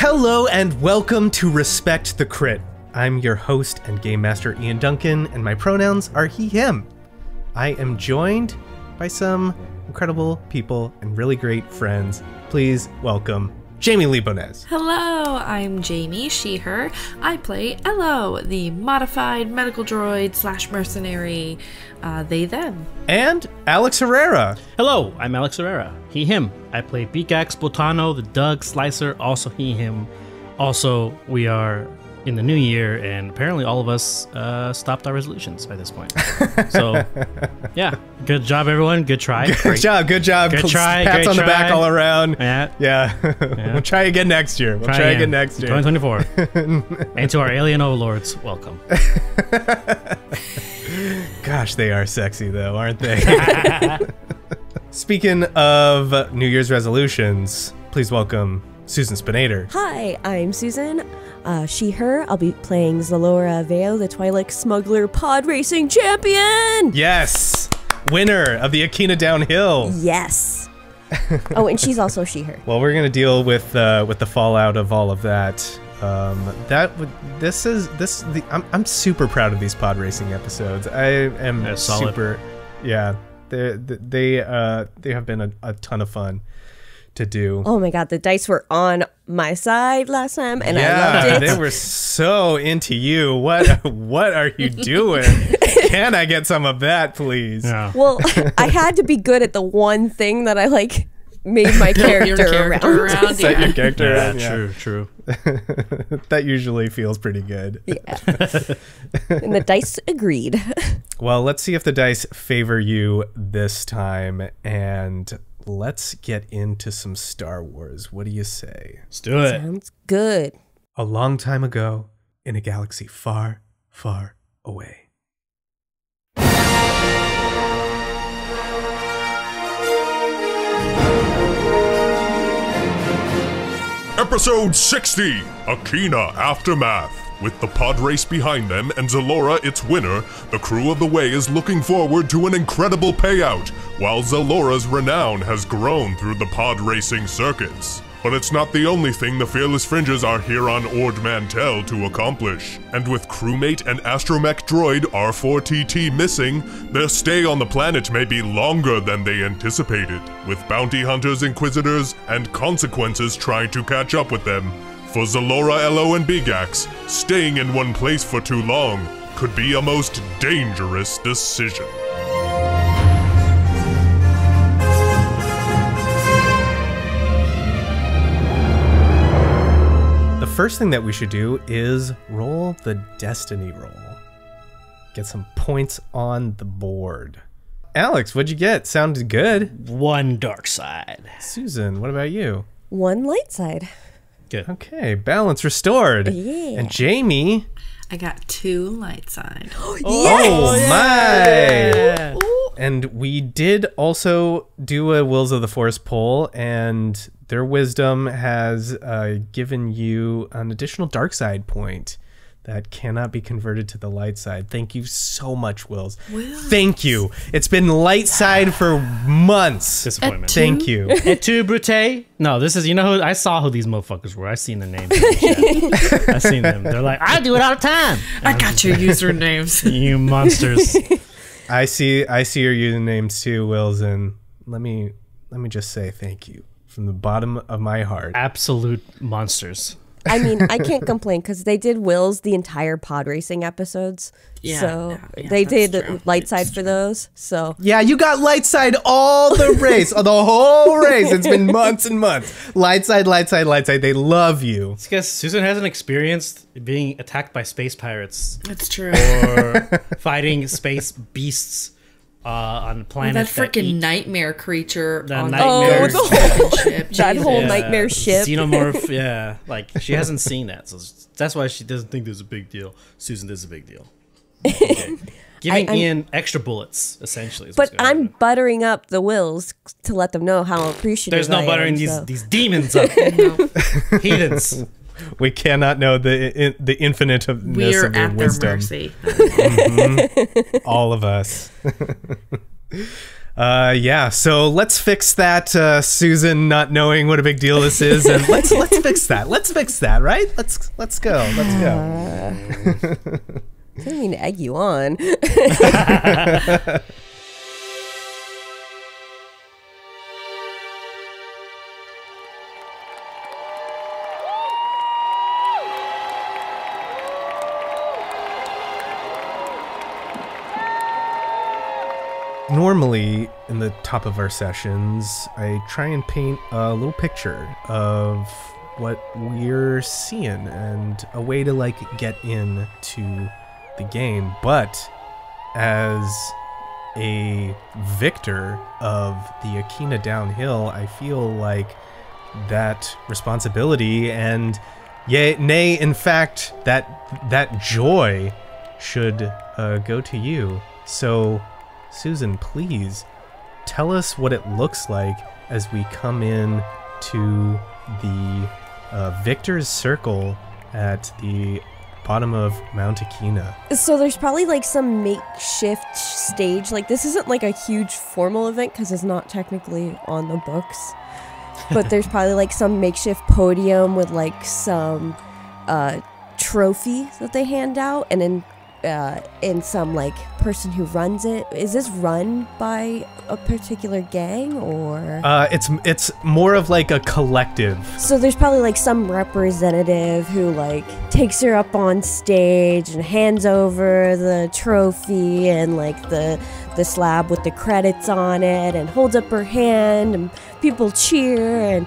Hello and welcome to Respect the Crit. I'm your host and game master Ian Duncan, and my pronouns are he, him. I am joined by some incredible people and really great friends. Please welcome Jamie Lee-Bonés. Hello, I'm Jamie, she, her. I play Elo, the modified medical droid slash mercenary, they, them. And Alex Herrera. Hello, I'm Alex Herrera, he, him. I play Beegax, Botano, the Doug Slicer, also he, him. Also, we are in the new year, and apparently all of us stopped our resolutions by this point. So, yeah, good job, everyone. Good try. Good job. Good try. Pats on the back all around. Yeah. We'll try again next year. We'll try again next year. 2024. And to our alien overlords, welcome. Gosh, they are sexy though, aren't they? Speaking of New Year's resolutions, please welcome Susan Spenader. Hi, I'm Susan. She, her. I'll be playing Xelora Veo, the Twi'lek Smuggler Pod Racing Champion! Yes! Winner of the Akina Downhill. Yes. Oh, and she's also she, her. Well, we're gonna deal with the fallout of all of that. I'm super proud of these pod racing episodes. I am super. Yeah, they have been a ton of fun to do. Oh my god, the dice were on my side last time, and I loved it. They were so into you. What are you doing? Can I get some of that, please? Yeah. Well, I had to be good at the one thing that I made my character around. Set your character around. Yeah, true. That usually feels pretty good. Yeah. And the dice agreed. Well, let's see if the dice favor you this time, and let's get into some Star Wars. What do you say? Let's do it. Sounds good. A long time ago, in a galaxy far, far away. Episode 60, Akina Aftermath. With the pod race behind them and Xelora its winner, the crew of the Way is looking forward to an incredible payout, while Xelora's renown has grown through the pod racing circuits. But it's not the only thing the Fearless Fringers are here on Ord Mantell to accomplish. And with crewmate and astromech droid R4TT missing, their stay on the planet may be longer than they anticipated, with bounty hunters, inquisitors, and consequences trying to catch up with them. For Xelora, Elo, and Beegax, staying in one place for too long could be a most dangerous decision. The first thing that we should do is roll the destiny roll. Get some points on the board. Alex, what'd you get? Sounded good. One dark side. Susan, what about you? One light side. Good. Okay, balance restored. Yeah. And Jamie? I got 2 light side. Oh Yes! my! And we did also do a Wills of the Force poll, and their wisdom has given you an additional dark side point that cannot be converted to the light side. Thank you so much, Wills. Thank you. It's been light side for months. Disappointment. Thank you. Et tu, Brute? No, this is, you know who, I saw who these motherfuckers were. I seen their names. I seen them. They're like, I do it all the time. I got your usernames. You monsters. I see your usernames too, Wills, and let me just say thank you from the bottom of my heart. Absolute monsters. I mean, I can't complain because they did Wills the entire pod racing episodes. Yeah, so yeah, they did true. light side for those. So Yeah, you got light side all the race, the whole race. It's been months and months. Light side, light side, light side. They love you. It's because Susan hasn't experienced being attacked by space pirates. That's true. Or fighting space beasts on the planet. That freaking nightmare creature That on nightmare the ship. that whole Yeah, nightmare ship. Xenomorph, yeah. Like, she hasn't seen that. So that's why she doesn't think there's a big deal. Susan, there's a big deal. Okay. Giving Ian extra bullets, essentially. Is But what's going I'm on. buttering up the Wills to let them know how appreciative There's no I buttering am, these demons up. Heathens. We cannot know the infiniteness We're of their at their wisdom. mercy. All of us. Yeah, so let's fix that, Susan not knowing what a big deal this is, and let's fix that. Let's fix that, right? Let's go. I didn't mean to egg you on. Normally, in the top of our sessions, I try and paint a little picture of what we're seeing and a way to like get into the game. But as a victor of the Akina downhill, I feel like that responsibility and nay, in fact, that joy should go to you. So Susan, please tell us what it looks like as we come in to the Victor's Circle at the bottom of Mount Akina. So there's probably like some makeshift stage. Like this isn't like a huge formal event because it's not technically on the books. But there's probably like some makeshift podium with like some trophy that they hand out, and then some like person who runs it. Is this run by a particular gang or? It's more of like a collective. So there's probably like some representative who like takes her up on stage and hands over the trophy and like the slab with the credits on it, and holds up her hand and people cheer. And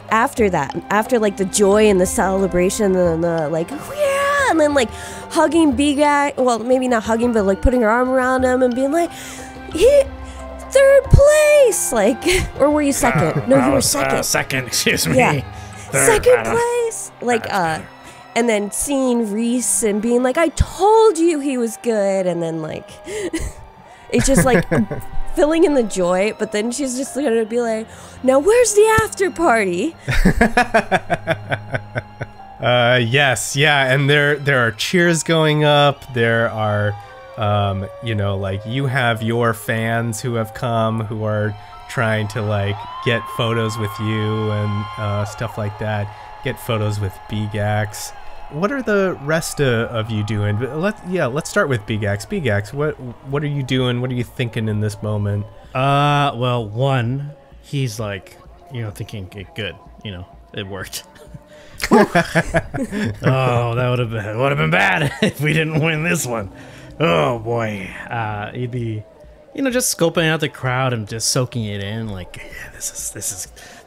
after that, after like the joy and the celebration and the like, yeah, and then like hugging Beegax, well, maybe not hugging, but like putting her arm around him and being like, third place, like, or were you second? No, you were second. Second, excuse me. Yeah, Third, second place, like, and then seeing Reese and being like, I told you he was good, and then like, it's just like filling in the joy, but then she's just gonna be like, now where's the after party? Yes, yeah, and there are cheers going up. There are, you know, like you have your fans who have come who are trying to like get photos with you and stuff like that. Get photos with Beegax. What are the rest of you doing? Let's start with Beegax. Beegax, what are you doing? What are you thinking in this moment? Well, one, he's like, you know, thinking, okay, good, you know, it worked. Oh, that would have been bad if we didn't win this one. Oh boy, he'd be, you know, just scoping out the crowd and just soaking it in. Like, yeah, this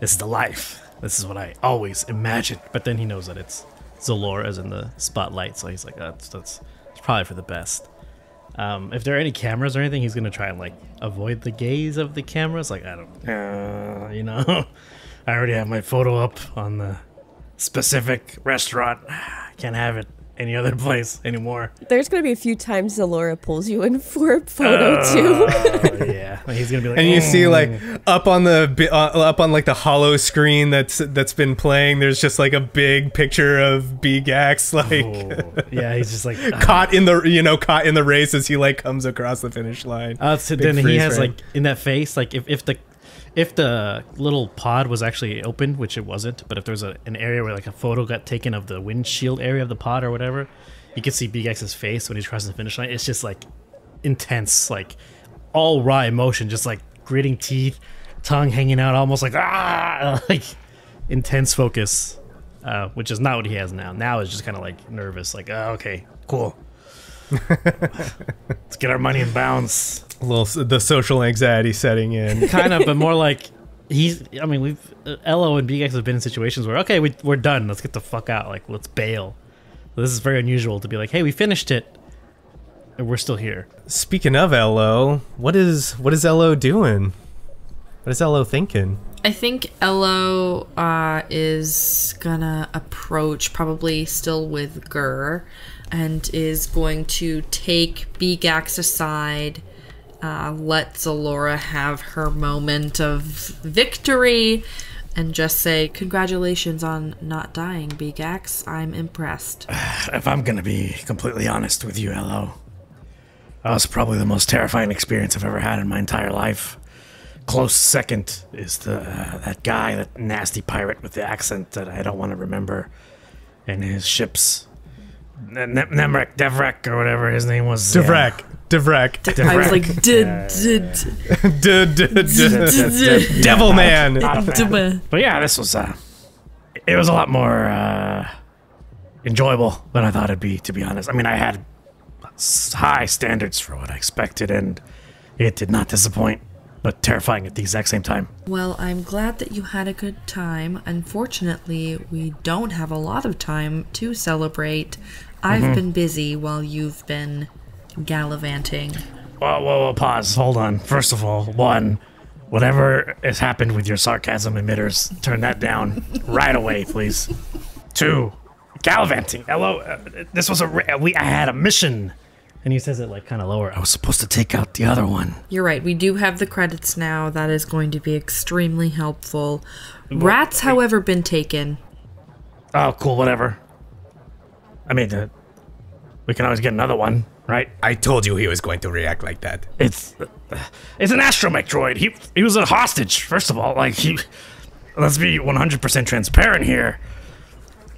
is the life. This is what I always imagined. But then he knows that it's Xelora as in the spotlight, so he's like, that's probably for the best. If there are any cameras or anything, he's gonna try and like avoid the gaze of the cameras. Like, I don't, you know, I already have my photo up on the specific restaurant. Can't have it any other place anymore. There's gonna be a few times Xelora pulls you in for a photo too. Yeah, he's gonna be like, and you see like up on like the hollow screen that's been playing. There's just like a big picture of Beegax, like, yeah, he's just like caught in the race as he like comes across the finish line. So then he has like in that face, like if the little pod was actually open, which it wasn't, but if there was an area where like a photo got taken of the windshield area of the pod or whatever, you could see Beegax's face when he's crossing the finish line. It's just like intense, like all raw emotion, just like gritting teeth, tongue hanging out, almost like like intense focus, which is not what he has now. Now it's just kind of like nervous, like, oh, okay, cool. Let's get our money in bounds. The social anxiety setting in. Kind of, but more like Elo and Beegax have been in situations where, okay, we're done. Let's get the fuck out. Like, let's bail. This is very unusual to be like, hey, we finished it, and we're still here. Speaking of Elo, what is Elo doing? What is Elo thinking? I think Elo is gonna approach, probably still with Gur, and is going to take Beegax aside, let Xelora have her moment of victory, and just say, congratulations on not dying, Beegax. I'm impressed. If I'm gonna be completely honest with you, Elo, that was probably the most terrifying experience I've ever had in my entire life. close second is that guy, that nasty pirate with the accent that I don't want to remember, and his ships. Nemrek, Devrek, or whatever his name was. Devrek. I was like, Devil Man. But yeah, this was it was a lot more enjoyable than I thought it'd be, to be honest. I mean, I had high standards for what I expected, and it did not disappoint, but terrifying at the exact same time. Well, I'm glad that you had a good time. Unfortunately, we don't have a lot of time to celebrate. I've been busy while you've been gallivanting. Whoa, pause. Hold on. First of all, one, whatever has happened with your sarcasm emitters, turn that down right away, please. Two, gallivanting. Hello, this was I had a mission. And he says it like kind of lower. I was supposed to take out the other one. You're right. We do have the credits now. That is going to be extremely helpful. Rat's, however, been taken. Oh, cool. Whatever. I mean, we can always get another one, right? I told you he was going to react like that. It's an astromech droid. He was a hostage. First of all, like let's be 100% transparent here.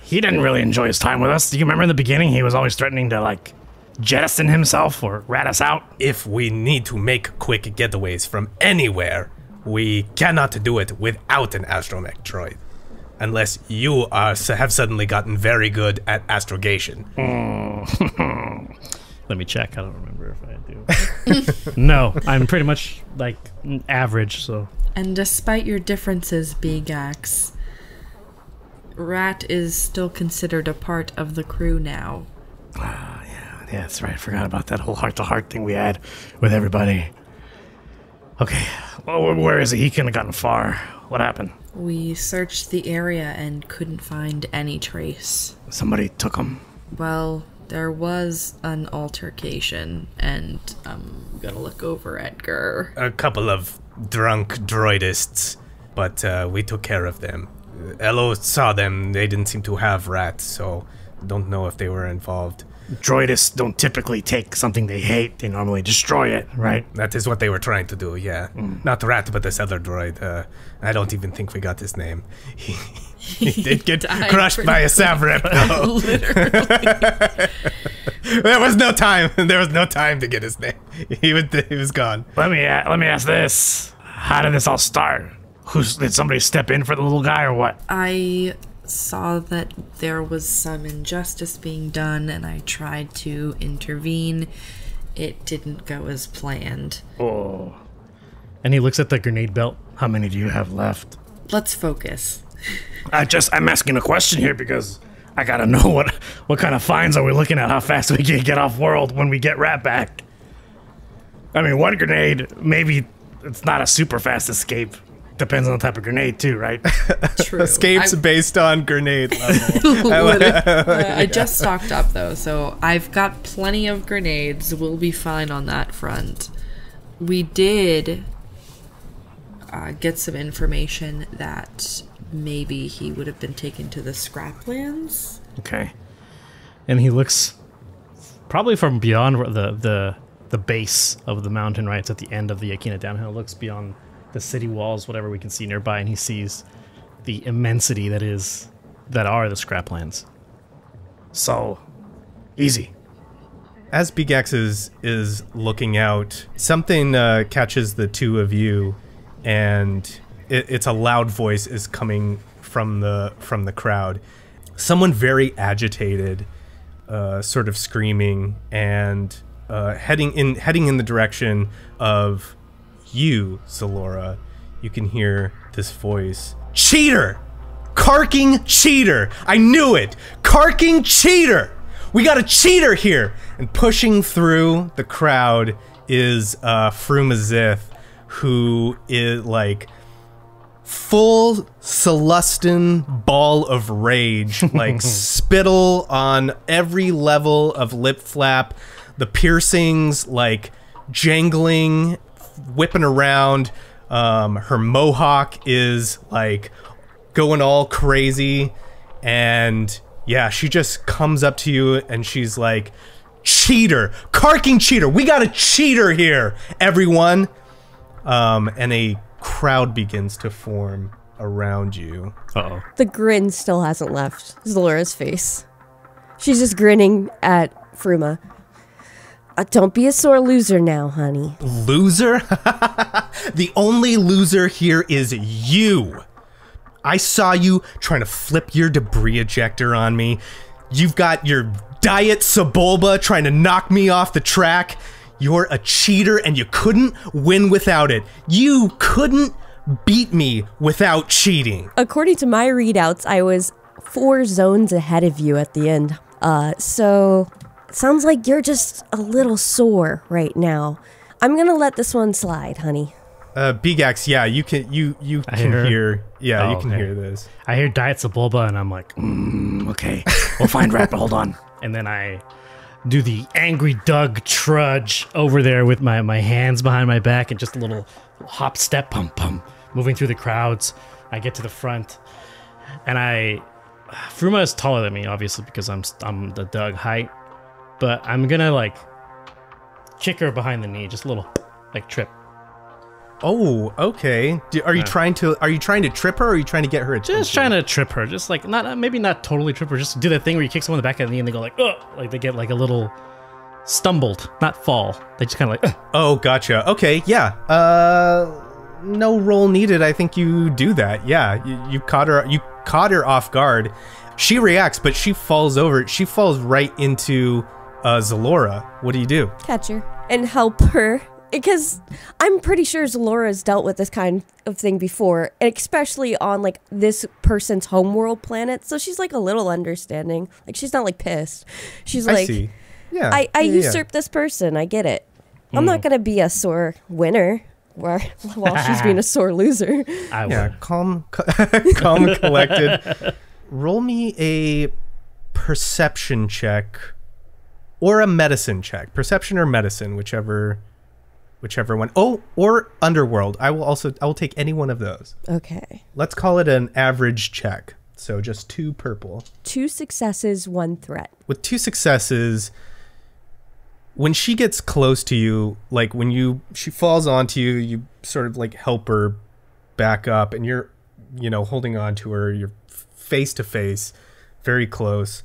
He didn't really enjoy his time with us. Do you remember in the beginning he was always threatening to like jettison himself or rat us out? If we need to make quick getaways from anywhere, we cannot do it without an astromech droid. Unless you have suddenly gotten very good at astrogation. Let me check. I don't remember if I do. No, I'm pretty much like average, so. And despite your differences, Beegax, Rat is still considered a part of the crew now. Yeah, that's right. I forgot about that whole heart-to-heart thing we had with everybody. Okay, well, where is he? He couldn't have gotten far. What happened? We searched the area and couldn't find any trace. Somebody took him. Well, there was an altercation, and I'm gonna look over at Gur. A couple of drunk droidists, but we took care of them. Elo saw them. They didn't seem to have Rat, so don't know if they were involved. Droidists don't typically take something they hate. They normally destroy it, right? That is what they were trying to do, yeah. Not Rat, but this other droid. I don't even think we got his name. He did get crushed by a Savrep, though. Literally. There was no time. There was no time to get his name. He was gone. Let me ask this. How did this all start? Did somebody step in for the little guy or what? I saw that there was some injustice being done, and I tried to intervene. It didn't go as planned. Oh. And he looks at the grenade belt. How many do you have left? Let's focus. I'm asking a question here because I gotta know what kind of fines are we looking at, how fast we can get off world when we get Rat back. I mean, one grenade, maybe it's not a super fast escape. Depends on the type of grenade too, right? True. Escapes based on grenade level. I just stocked up though, so I've got plenty of grenades. We'll be fine on that front. We did get some information that maybe he would have been taken to the scraplands. Okay. And he looks probably from beyond the base of the mountain, right? It's at the end of the Akina downhill. Looks beyond the city walls, whatever we can see nearby, and he sees the immensity that are the scraplands. So, easy. As Beegax is looking out, something catches the two of you, and it's a loud voice is coming from the crowd. Someone very agitated, sort of screaming and heading in the direction of you, Xelora. You can hear this voice. Cheater! Carking cheater! I knew it! Carking cheater! We got a cheater here! And pushing through the crowd is Frumazith, who is like full Celestin ball of rage, like spittle on every level of lip flap, the piercings like jangling, whipping around. Her mohawk is like going all crazy, and yeah, she just comes up to you and she's like, cheater, carking cheater, we got a cheater here, everyone. And a crowd begins to form around you. Uh-oh. The grin still hasn't left Zelora's face. She's just grinning at Fruma. Don't be a sore loser now, honey. Loser? The only loser here is you. I saw you trying to flip your debris ejector on me. You've got your Diet Sebulba trying to knock me off the track. You're a cheater and you couldn't win without it. You couldn't beat me without cheating. According to my readouts, I was 4 zones ahead of you at the end. So sounds like you're just a little sore right now. I'm gonna let this one slide, honey. Beegax, yeah, you can hear. Yeah, you can hear this. I hear Diet Sebulba and I'm like, okay, we'll find Rat, but hold on. And then I do the angry Doug trudge over there with my hands behind my back and just a little hop step, pum, moving through the crowds. I get to the front and Fruma is taller than me, obviously, because I'm the Doug height, but I'm gonna like kick her behind the knee, just a little like trip. Oh, okay. Are you trying to trip her, or are you trying to get her attention? Just trying to trip her, just like maybe not totally trip her, just do that thing where you kick someone in the back of the knee and they go like, ugh, like they get like a little stumbled, not fall. They just kind of like, ugh. Oh, gotcha. Okay, yeah. No roll needed. I think you do that. Yeah, you caught her off guard. She reacts, but she falls over. She falls right into Xelora. What do you do? Catch her and help her. Because I'm pretty sure Zelora's dealt with this kind of thing before, especially on like this person's homeworld planet. So she's like a little understanding. Like she's not like pissed. She's like, I see. Yeah. I usurped this person. I get it. I'm not gonna be a sore winner while she's being a sore loser. Calm and collected. Roll me a perception check or a medicine check. Perception or medicine, whichever one. Oh, or underworld. I will take any one of those. Okay. Let's call it an average check. So just 2 purple. 2 successes, 1 threat. With 2 successes, when she gets close to you, like when she falls onto you, you sort of like help her back up and you're, holding on to her, you're face to face, very close.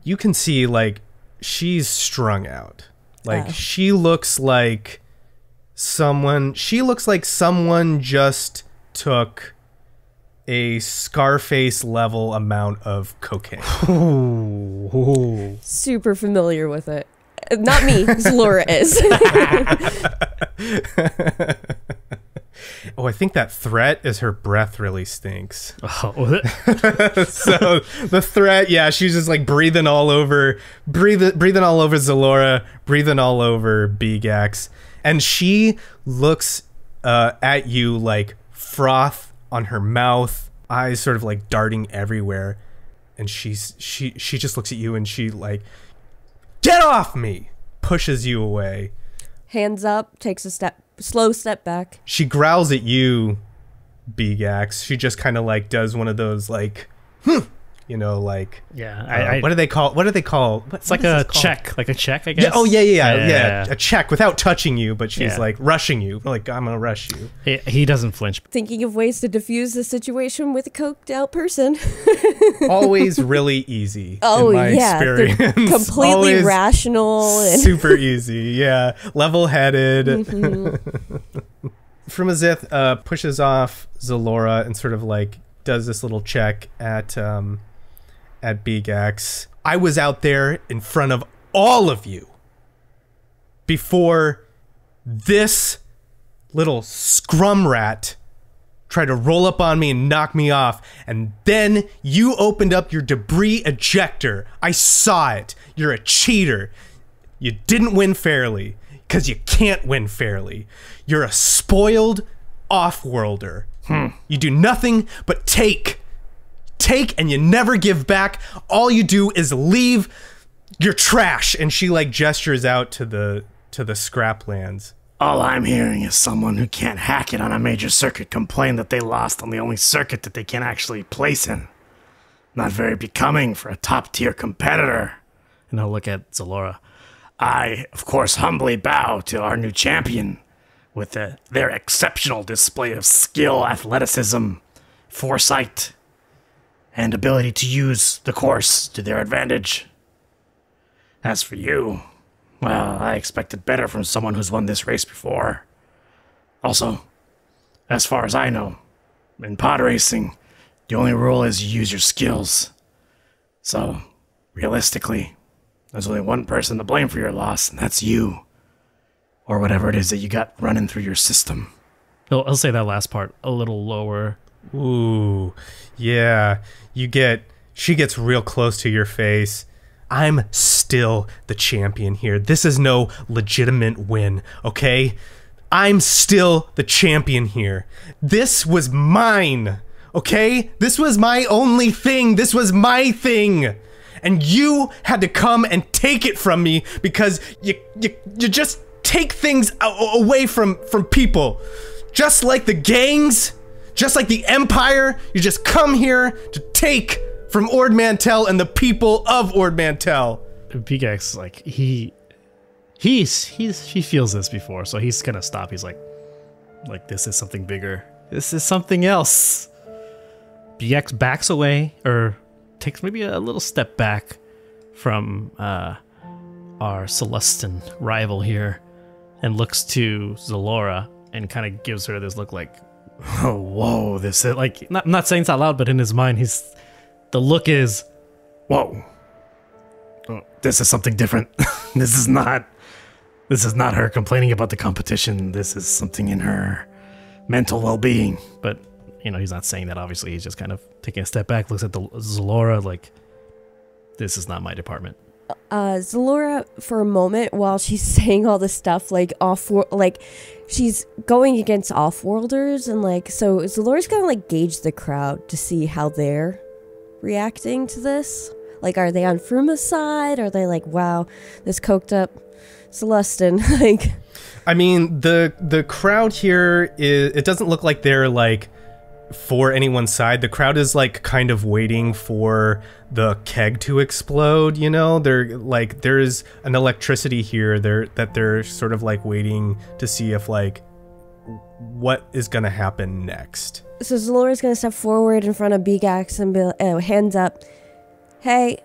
You can see like she's strung out. Like she looks like someone just took a Scarface level amount of cocaine. Super familiar with it. Not me, Xelora is. Oh, I think that threat is her breath really stinks. Oh. So the threat, yeah, she's just like breathing all over Xelora, breathing all over Beegax. And she looks at you like froth on her mouth, eyes sort of like darting everywhere. And she just looks at you and she like, get off me, pushes you away. Hands up, takes a slow step back. She growls at you, Beegax. She just kind of like does one of those like, like, yeah. what do they call? It's like a check, I guess. Yeah. Oh yeah. A check without touching you, but she's like rushing you. Like, I'm gonna rush you. He doesn't flinch. Thinking of ways to diffuse the situation with a coked out person. Always really easy. Oh in my yeah, experience. Completely Always rational and super easy. Yeah, level-headed. Mm-hmm. Frumazith pushes off Xelora and sort of like does this little check at Beegax. I was out there in front of all of you before this little scrum rat tried to roll up on me and knock me off, and then you opened up your debris ejector. I saw it. You're a cheater. You didn't win fairly, because you can't win fairly. You're a spoiled off-worlder. You do nothing but take, and you never give back. All you do is leave. You're trash. And she like gestures out to the scraplands. All I'm hearing is someone who can't hack it on a major circuit complain that they lost on the only circuit that they can actually place in. Not very becoming for a top-tier competitor. And I'll look at Xelora. I, of course, humbly bow to our new champion with their exceptional display of skill, athleticism, foresight, and ability to use the course to their advantage. As for you, well, I expected better from someone who's won this race before. Also, as far as I know, in pod racing, the only rule is you use your skills. So, realistically, there's only one person to blame for your loss, and that's you. Or whatever it is that you got running through your system. I'll say that last part a little lower. Ooh, yeah. She gets real close to your face. I'm still the champion here. This is no legitimate win, okay? I'm still the champion here. This was mine, okay? This was my only thing. This was my thing. And you had to come and take it from me because you just take things away from people. Just like the gangs, just like the Empire, you just come here to take from Ord Mantell and the people of Ord Mantell. Beegax, like, he feels this before, so he's gonna stop. He's like, this is something bigger. This is something else. Beegax backs away, or takes maybe a little step back from our Celestin rival here, and looks to Xelora and kind of gives her this look like, oh, whoa, this is like, I'm not saying it's out loud, but in his mind, the look is, whoa, this is something different. This is not her complaining about the competition. This is something in her mental well-being. But, he's not saying that, obviously. He's just kind of taking a step back, looks at the Xelora like, this is not my department. Xelora, for a moment, while she's saying all this stuff, she's going against off-worlders, and so Zelora's gonna gauge the crowd to see how they're reacting to this. Are they on Fruma's side? Are they wow, this coked up Celestin? I mean, the crowd here it doesn't look like they're for anyone's side. The crowd is kind of waiting for the keg to explode, They're there's an electricity here that they're sort of waiting to see if what is gonna happen next. So Zelora's gonna step forward in front of Beegax and be hands up. Hey,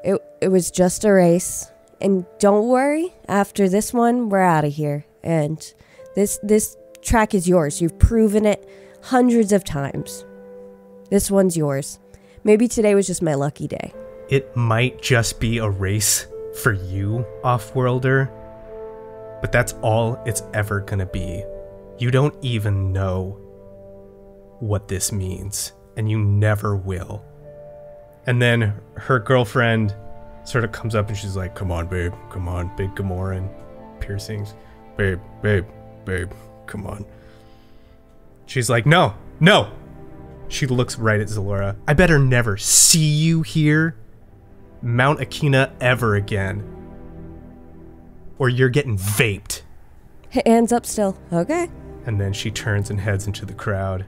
it was just a race, and don't worry, after this one, we're out of here. And this track is yours. You've proven it hundreds of times. This one's yours. Maybe today was just my lucky day. It might just be a race for you, Off-Worlder, but that's all it's ever gonna be. You don't even know what this means, and you never will. And then her girlfriend sort of comes up and she's like, come on, babe, come on, big Gamoran piercings. Babe, come on. She's like, no. She looks right at Xelora. I better never see you here, Mount Akina, ever again, or you're getting vaped. Hands up still. Okay. And then she turns and heads into the crowd.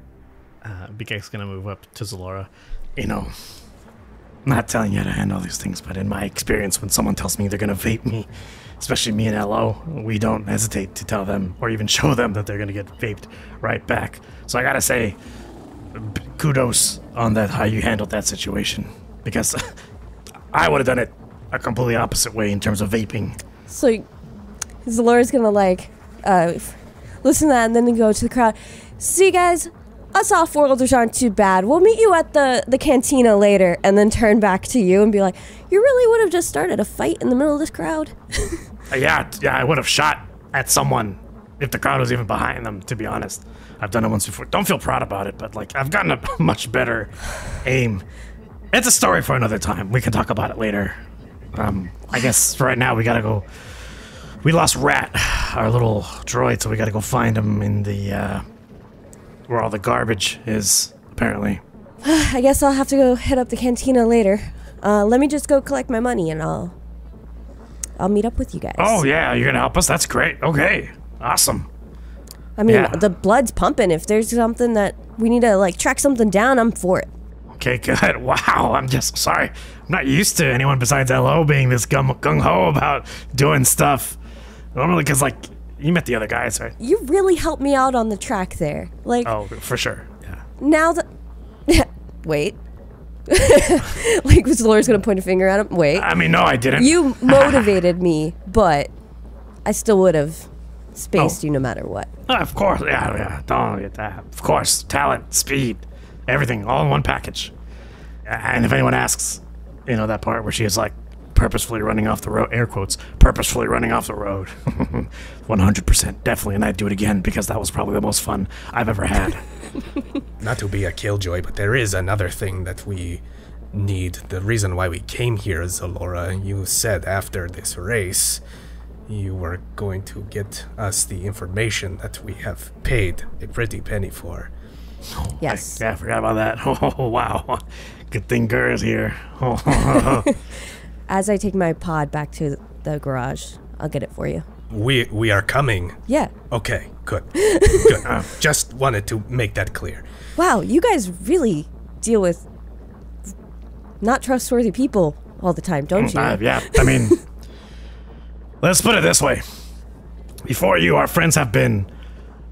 Beegax's gonna move up to Xelora. I'm not telling you how to handle these things, but in my experience, when someone tells me they're gonna vape me, especially me and LO, we don't hesitate to tell them or even show them that they're gonna get vaped right back. So I gotta say, kudos on that, how you handled that situation, because I would have done it a completely opposite way in terms of vaping. So Zelora's gonna listen to that and then go to the crowd. See, guys, us off-worlders aren't too bad. We'll meet you at the cantina later, and then turn back to you and be like, you really would have just started a fight in the middle of this crowd? Yeah, I would have shot at someone if the crowd was even behind them, to be honest. I've done it once before. Don't feel proud about it, but I've gotten a much better aim. It's a story for another time. We can talk about it later. I guess for right now we gotta go. We lost Rat, our little droid, so we gotta go find him in the where all the garbage is, apparently. I guess I'll have to go hit up the cantina later. Let me just go collect my money, and I'll meet up with you guys. Oh yeah, you're gonna help us? That's great. Okay, awesome. I mean, Yeah. the blood's pumping. If there's something that we need to track something down, I'm for it. Okay, good. Wow, I'm just sorry. I'm not used to anyone besides LO being this gung-ho about doing stuff. Normally, because You met the other guys, right? You really helped me out on the track there. Like, Oh, for sure. Yeah. now that... Wait. Like, Zalora's gonna point a finger at him. Wait. I mean, no, I didn't. You motivated me, but I still would have spaced you no matter what. Of course, yeah. Don't get that. Of course, talent, speed, everything, all in one package. And if anyone asks, you know, that part where she is like purposefully running off the road, air quotes, purposefully running off the road, 100%, definitely, and I'd do it again because that was probably the most fun I've ever had. Not to be a killjoy, but there is another thing that we need. The reason why we came here, Xelora, you said after this race, you were going to get us the information that we have paid a pretty penny for. Yes. I forgot about that. Oh, wow. Good thing Gur is here. As I take my pod back to the garage, I'll get it for you. We are coming. Yeah. Okay, good. Good. Just wanted to make that clear. Wow, you guys really deal with not trustworthy people all the time, don't you? Yeah, I mean, let's put it this way. Before you, our friends have been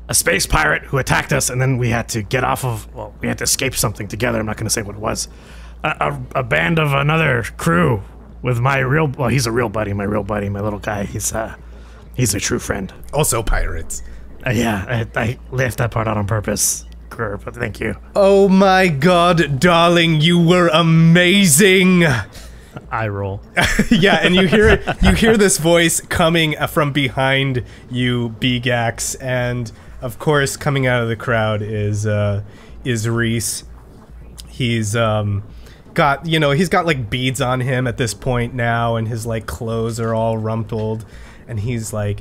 a space pirate who attacked us, and then we had to get off of, well, we had to escape something together. I'm not going to say what it was. A band of another crew with my real, well, he's a real buddy, my little guy. He's a true friend. Also pirates. Yeah, I left that part out on purpose, but thank you. Oh my god, darling, you were amazing! I roll. Yeah, and you hear this voice coming from behind you, Beegax, and of course coming out of the crowd is Reese. He's got, you know, he's got like beads on him at this point now, and his like clothes are all rumpled, and he's like,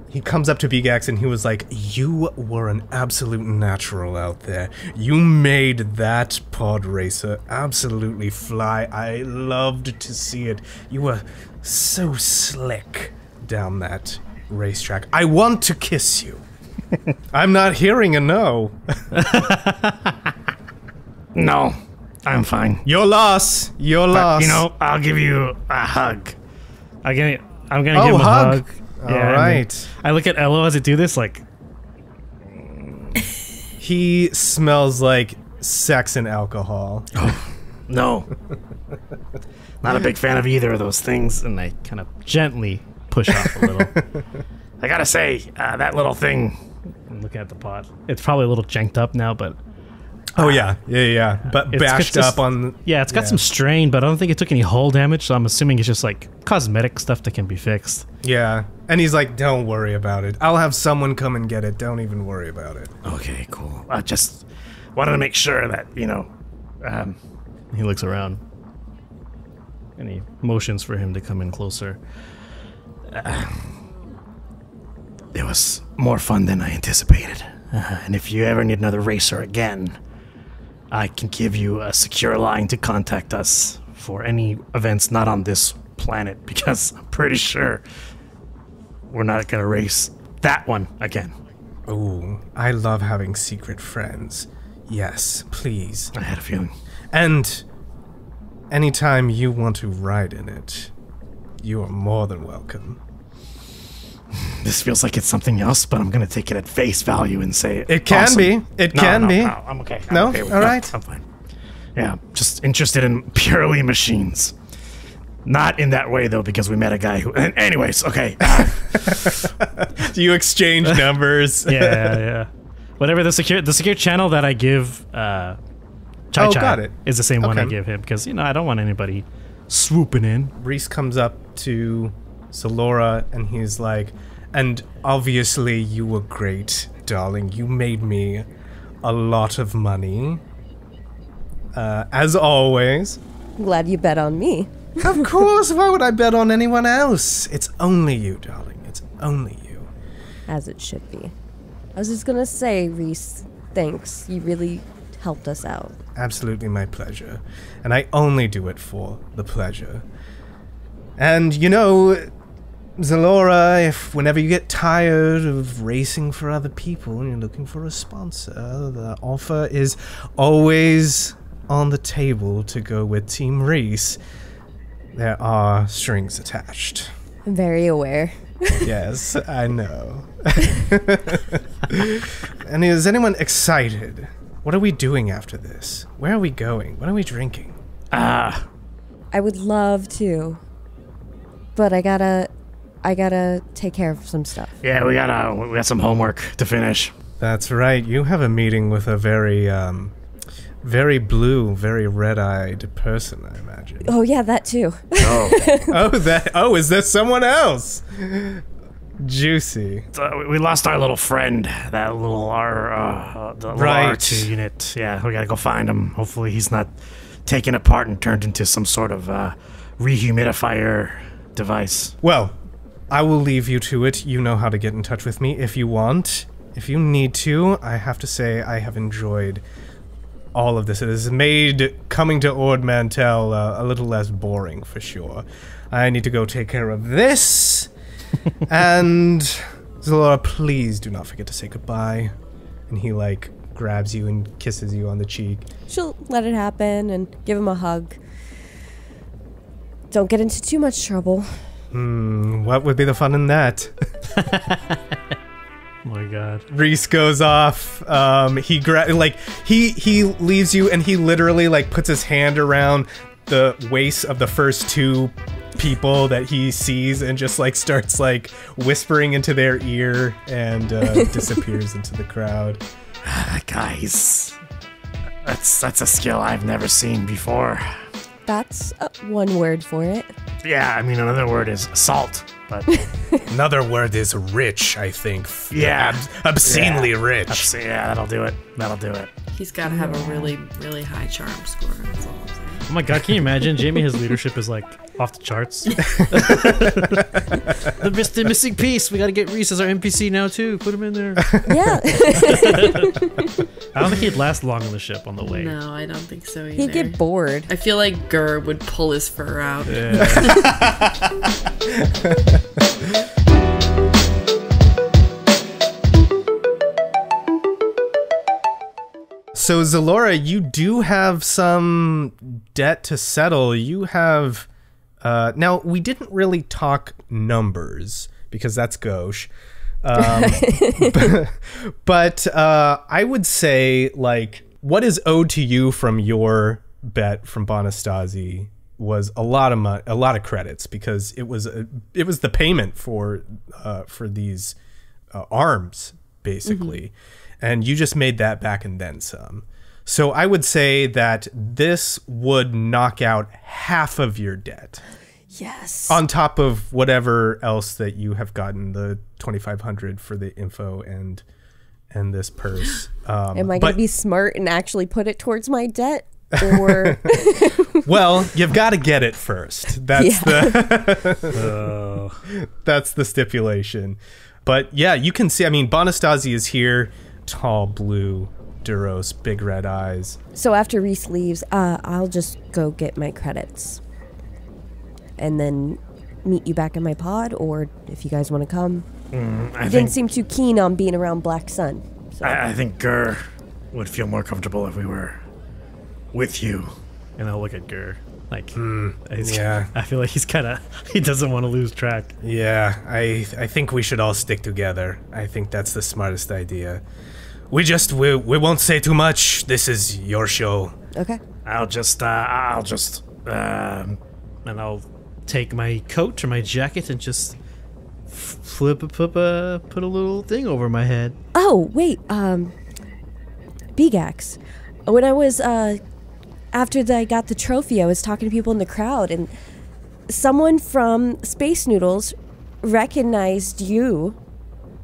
he comes up to Beegax and he was like, you were an absolute natural out there. You made that pod racer absolutely fly. I loved to see it. You were so slick down that racetrack. I want to kiss you. I'm not hearing a no. No, I'm fine. Your loss. Your loss. You know, I'll give you a hug. I'm gonna give him a hug. hug. All right. I look at Elo as I do this, like, he smells like sex and alcohol. Oh, no. Not a big fan of either of those things. and I kind of gently push off a little. I gotta say, that little thing. And look at the pod. It's probably a little janked up now, but Oh yeah. But bashed up on. Yeah, it's got some strain, but I don't think it took any hull damage, so I'm assuming it's just like cosmetic stuff that can be fixed. Yeah, and he's like, don't worry about it. I'll have someone come and get it. Don't even worry about it. Okay, cool. I just wanted to make sure that, you know, He looks around, and he motions for him to come in closer. it was more fun than I anticipated. And if you ever need another racer again, I can give you a secure line to contact us for any events not on this planet, because I'm pretty sure we're not gonna race that one again. Ooh, I love having secret friends. Yes, please. I had a feeling. And anytime you want to ride in it, you are more than welcome. This feels like it's something else, but I'm gonna take it at face value and say it can awesome. be. It can be. No, I'm okay. No? Okay with All that. right. I'm fine. Yeah, just interested in purely machines. Not in that way though, because we met a guy who. Anyways, okay. Do you exchange numbers? Yeah. Whatever the secure channel that I give Chai Chai got it. is the same one I Okay. give him, because you know I don't want anybody swooping in. Reese comes up to Xelora and he's like, and obviously you were great, darling. You made me a lot of money. As always. I'm glad you bet on me. Of course, why would I bet on anyone else? It's only you, darling. It's only you. As it should be. I was just gonna say, Reese, thanks. You really helped us out. Absolutely my pleasure. And I only do it for the pleasure. And, you know, Xelora, if whenever you get tired of racing for other people and you're looking for a sponsor, the offer is always on the table to go with Team Reese. There are strings attached. I'm very aware. Yes, I know. And is anyone excited? What are we doing after this? Where are we going? What are we drinking? I would love to, but I gotta take care of some stuff. Yeah, we got some homework to finish. That's right. You have a meeting with a very blue, very red-eyed person, I imagine. Oh yeah, that too. Oh, is there someone else? Juicy. We lost our little friend, that little R2 unit. Yeah, we gotta go find him. Hopefully he's not taken apart and turned into some sort of rehumidifier device. Well, I will leave you to it. You know how to get in touch with me if you want. If you need to, I have to say I have enjoyed all of this. It has made coming to Ord Mantell a little less boring, for sure. I need to go take care of this. And Xelora, please do not forget to say goodbye. And he grabs you and kisses you on the cheek. She'll let it happen and give him a hug. Don't get into too much trouble. What would be the fun in that? Oh my god. Reese goes off. He leaves you, and he literally puts his hand around the waist of the first two people that he sees and just starts whispering into their ear and disappears into the crowd. Guys, that's a skill I've never seen before. That's one word for it. Yeah, I mean, another word is salt, but... Another word is rich, I think. Yeah. Obscenely rich. Yeah, that'll do it. That'll do it. He's got to have a really, really high charm score. That's all I'm saying. Oh my god, can you imagine? Jamie, his leadership is off the charts. The missing piece. We gotta get Reese as our NPC now too. Put him in there. Yeah. I don't think he'd last long on the ship on the way. No, I don't think so either. He'd get bored. I feel like Gur would pull his fur out. Yeah. So, Xelora, you do have some debt to settle. You have... now, we didn't really talk numbers, because that's gauche. But I would say, what is owed to you from your bet from Bonastasi was a lot of credits, because it was the payment for these arms, basically. Mm-hmm. And you just made that back and then some. So I would say that this would knock out half of your debt. Yes. On top of whatever else that you have gotten, the $2,500 for the info and this purse. Am I going to be smart and actually put it towards my debt? Or well, you've got to get it first. That's that's the stipulation. But yeah, you can see, I mean, Bonastasi is here. Tall, blue, Duros, big red eyes. So after Reese leaves, I'll just go get my credits. And then meet you back in my pod, or if you guys want to come. You didn't seem too keen on being around Black Sun. So. I think Gur would feel more comfortable if we were with you. And I'll look at Gur. Yeah. I feel like he doesn't want to lose track. Yeah, I think we should all stick together. I think that's the smartest idea. We won't say too much. This is your show. Okay. I'll just and I'll take my coat or my jacket and just put a little thing over my head. Oh, wait, Beegax. When I was, after I got the trophy, I was talking to people in the crowd, and someone from Space Noodles recognized you.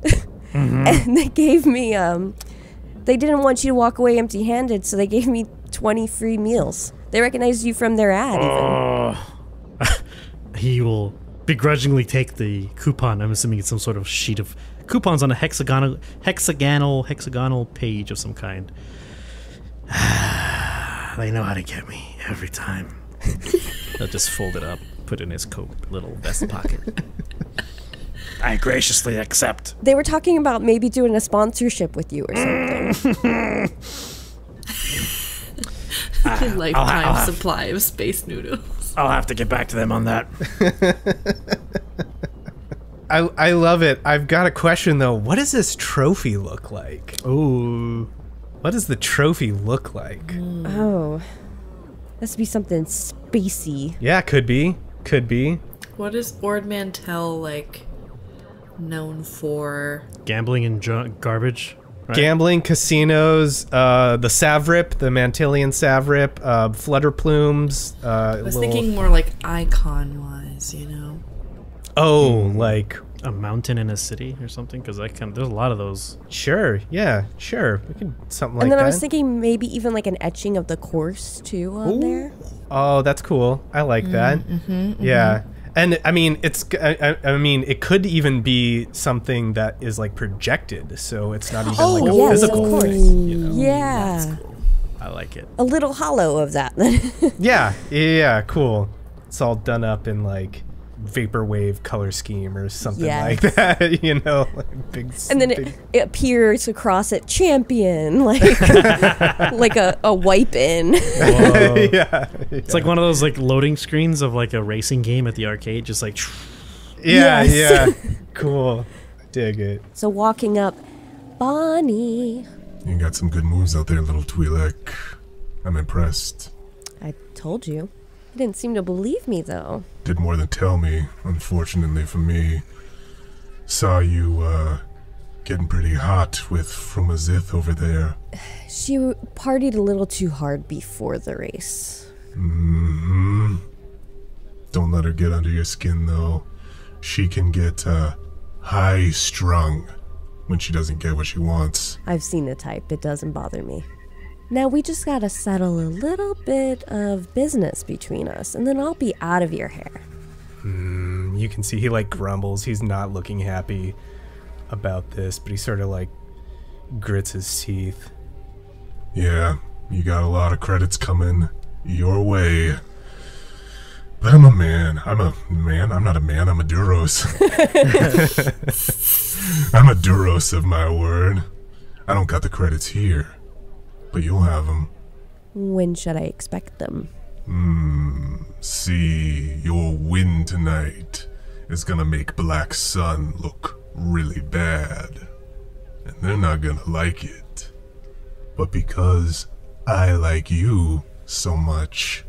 Mm-hmm. And they gave me, they didn't want you to walk away empty-handed, so they gave me 20 free meals. They recognized you from their ad, even. He will begrudgingly take the coupon. I'm assuming it's some sort of sheet of coupons on a hexagonal page of some kind. They know how to get me every time. He'll just fold it up, put it in his coat little vest pocket. I graciously accept. They were talking about maybe doing a sponsorship with you or something. Lifetime supply of space noodles. I'll have to get back to them on that. I love it. I've got a question though. What does this trophy look like? Ooh. What does the trophy look like? Oh, this would be something spacey. Yeah, could be. Could be. What is Ord Mantell like known for? Gambling and garbage. Right? Gambling, casinos, the Savrip, the Mantillian Savrip, flutter plumes. I was thinking more like icon-wise, you know. Oh, like A mountain in a city or something, because there's a lot of those. sure, yeah, sure. We could something like And then that. I was thinking maybe even like an etching of the course too on there. Oh, that's cool. I like that. Yeah. And I mean, I mean, it could even be something that is like projected, so it's not even like a yes, physical of course. thing. You know? Yeah, I like it. a little hollow of that then. Yeah, cool. It's all done up in like vaporwave color scheme or something like that, you know, like big. And then it appears across it champion, like like a wipe in. yeah, It's like one of those like loading screens of like a racing game at the arcade, just like. yeah, Yes. yeah. Cool. Dig it. So walking up, Bonnie. You got some good moves out there, little Twi'lek. I'm impressed. I told you. You didn't seem to believe me though. Did more than tell me, unfortunately for me. Saw you, getting pretty hot with Frumazith over there. She partied a little too hard before the race. Don't let her get under your skin, though. She can get, high-strung when she doesn't get what she wants. I've seen the type. It doesn't bother me. Now we just gotta settle a little bit of business between us, and then I'll be out of your hair. You can see he like grumbles. He's not looking happy about this, but he sort of like grits his teeth. Yeah, you got a lot of credits coming your way. But I'm a man. I'm not a man. I'm a Duros. I'm a Duros of my word. I don't got the credits here, but you'll have them. When should I expect them? See, your win tonight is gonna make Black Sun look really bad. And they're not gonna like it. But because I like you so much,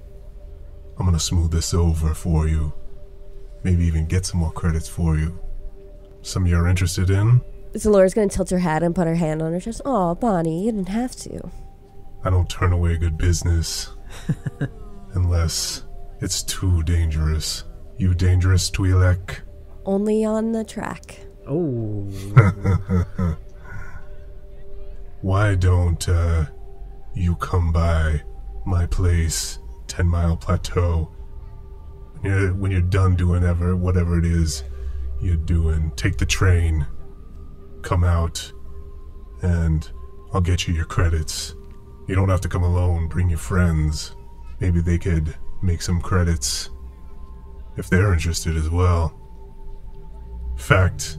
I'm gonna smooth this over for you. Maybe even get some more credits for you. Some you're interested in? Xelora's gonna tilt her head and put her hand on her chest. Oh, Bonnie, you didn't have to. I don't turn away good business. Unless it's too dangerous. You dangerous, Twi'lek? Only on the track. Oh. Why don't, you come by my place, 10 Mile Plateau? When you're done doing whatever it is you're doing, take the train, come out, and I'll get you your credits. You don't have to come alone, bring your friends. Maybe they could make some credits if they're interested as well. In fact,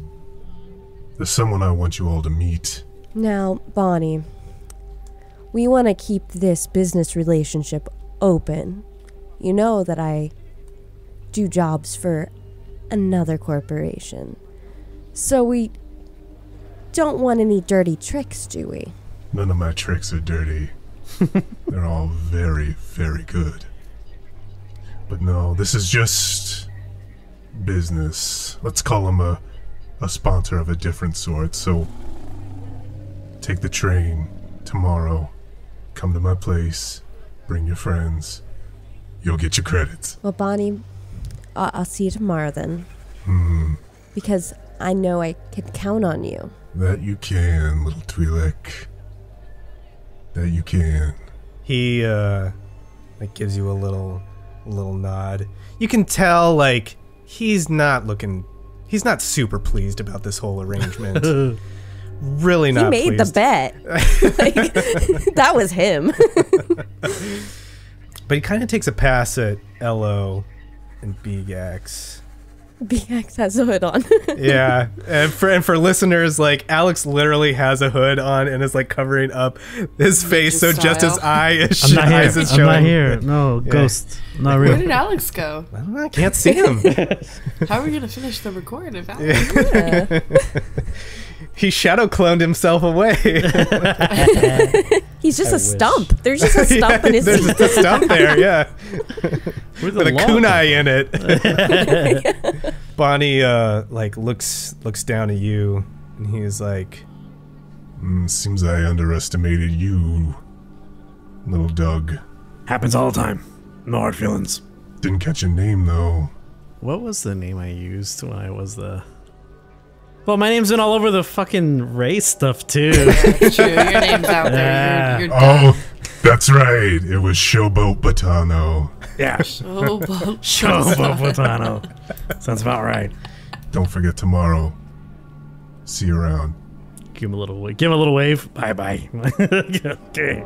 there's someone I want you all to meet. Now, Bonnie, we want to keep this business relationship open. You know that I do jobs for another corporation. So we don't want any dirty tricks, do we? None of my tricks are dirty. They're all very, very good. But no, this is just business. Let's call him a sponsor of a different sort. So take the train tomorrow. Come to my place. Bring your friends. You'll get your credits. Well, Bonnie, I'll see you tomorrow then. Because I know I can count on you. That you can, little Twi'lek. That you can. He like gives you a little nod. You can tell like he's not super pleased about this whole arrangement. Really not. He made pleased. the bet. Like, that was him. But he kind of takes a pass at Elo and Beegax. Beegax has a hood on. Yeah, and for listeners, like Alex literally has a hood on and is like covering up his face, so just his eyes I'm not here. is I'm showing. not here. No, ghost. Not Where real. did Alex go? I don't know, I can't see him. How are we gonna finish the record if Alex? He shadow cloned himself away. He's just a stump. There's just a stump in his There's just a stump there, yeah. With With a kunai in it. Bonnie like looks down at you and he's like, Seems I underestimated you, little Doug. Happens all the time. No hard feelings. Didn't catch your name, though. What was the name I used when I was the... Well, my name's been all over the fucking race stuff, too. That's true. Your name's out there. You're Oh, that's right. It was Showboat Botano. Yeah. Showboat. Showboat Botano. Sounds about right. Don't forget tomorrow. See you around. Give him a little wave. Give him a little wave. Bye-bye. Okay.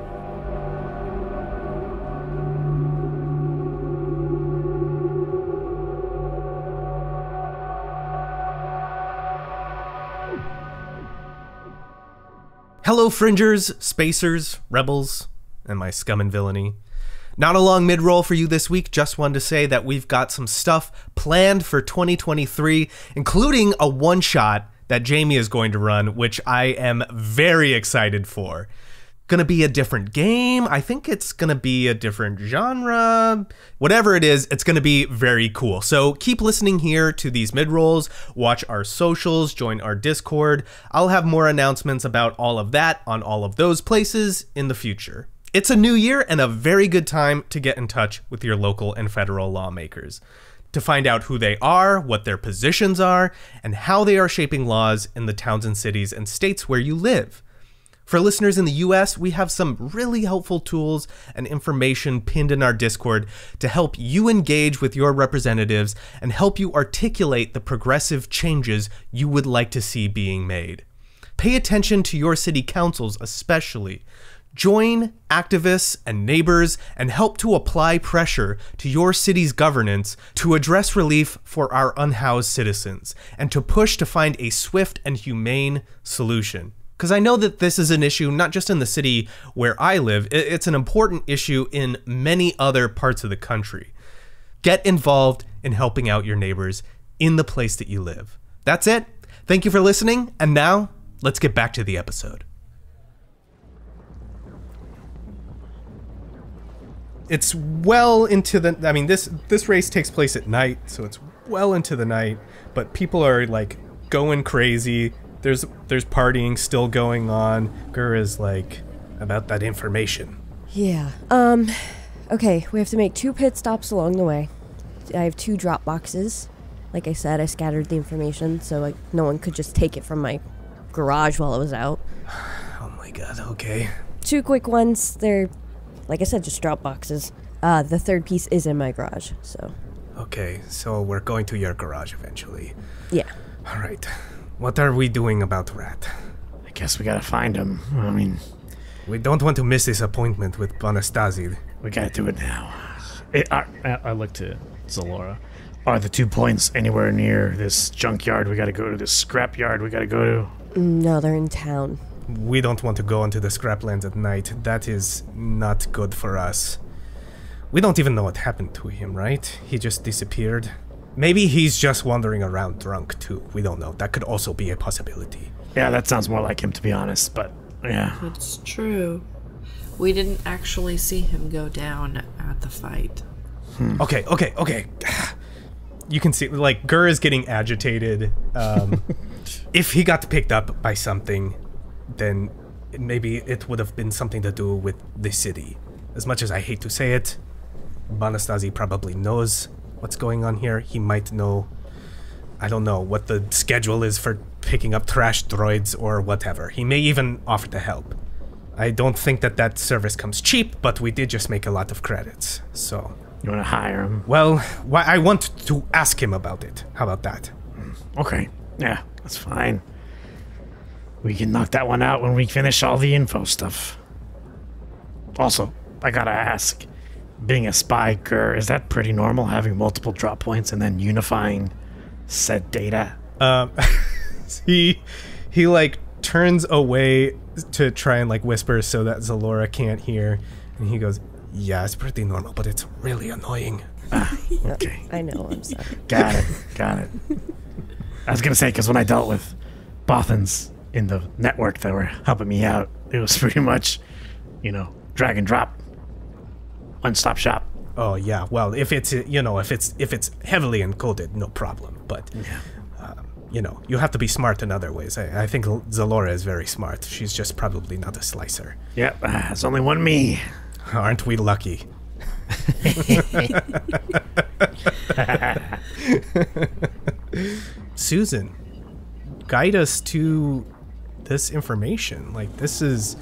hello fringers, spacers, rebels, and my scum and villainy. Not a long mid-roll for you this week, just wanted to say that we've got some stuff planned for 2023, including a one-shot that Jamie is going to run, which I am very excited for. Gonna be a different game. I think it's gonna be a different genre. Whatever it is, it's gonna be very cool. So keep listening here to these mid-rolls, watch our socials, join our Discord. I'll have more announcements about all of that on all of those places in the future. It's a new year and a very good time to get in touch with your local and federal lawmakers to find out who they are, what their positions are, and how they are shaping laws in the towns and cities and states where you live. For listeners in the US, we have some really helpful tools and information pinned in our Discord to help you engage with your representatives and help you articulate the progressive changes you would like to see being made. Pay attention to your city councils especially. Join activists and neighbors and help to apply pressure to your city's governance to address relief for our unhoused citizens and to push to find a swift and humane solution. Because I know that this is an issue not just in the city where I live, it's an important issue in many other parts of the country. Get involved in helping out your neighbors in the place that you live. That's it. Thank you for listening, and now let's get back to the episode. It's well into the, I mean, this race takes place at night, so it's well into the night, but people are like going crazy. There's partying still going on. Gur is like, about that information. Yeah. Okay, we have to make 2 pit stops along the way. I have 2 drop boxes. Like I said, I scattered the information, so like no one could just take it from my garage while I was out. Oh my god, okay. 2 quick ones. They're, like I said, just drop boxes. The 3rd piece is in my garage, so. Okay, so we're going to your garage eventually. Yeah. All right. What are we doing about Rat? I guess we gotta find him. I mean, We don't want to miss this appointment with Bonastasi. we gotta do it now. I look to Xelora. Are the 2 points anywhere near this junkyard we gotta go to, this scrap yard we gotta go to? No, they're in town. We don't want to go into the scraplands at night. That is not good for us. We don't even know what happened to him, right? He just disappeared. Maybe he's just wandering around drunk, too. We don't know. That could also be a possibility. Yeah, that sounds more like him, to be honest, but yeah. It's true. We didn't actually see him go down at the fight. Okay. You can see, like, Gur is getting agitated. If he got picked up by something, then maybe it would have been something to do with the city. As much as I hate to say it, Bonastasi probably knows what's going on here. He might know, I don't know, what the schedule is for picking up trash droids or whatever. He may even offer to help. I don't think that service comes cheap, but we did just make a lot of credits, so... You wanna hire him? Well, I want to ask him about it. How about that? Okay, yeah, that's fine. We can knock that one out when we finish all the info stuff. Also, I gotta ask, being a spy, Gur, is that pretty normal, having multiple drop points and then unifying said data. He like turns away to try and like whisper so that Xelora can't hear, and he goes, "Yeah, it's pretty normal, but it's really annoying." Okay. I know, I'm sorry. Got it. I was gonna say, because when I dealt with Bothans in the network that were helping me out, it was pretty much, drag and drop, one-stop shop. Oh yeah, well, if it's if it's heavily encoded, no problem. But you have to be smart in other ways. I think Xelora is very smart. She's just probably not a slicer. Yep, there's only one me. Aren't we lucky? Susan, guide us to this information. Like this is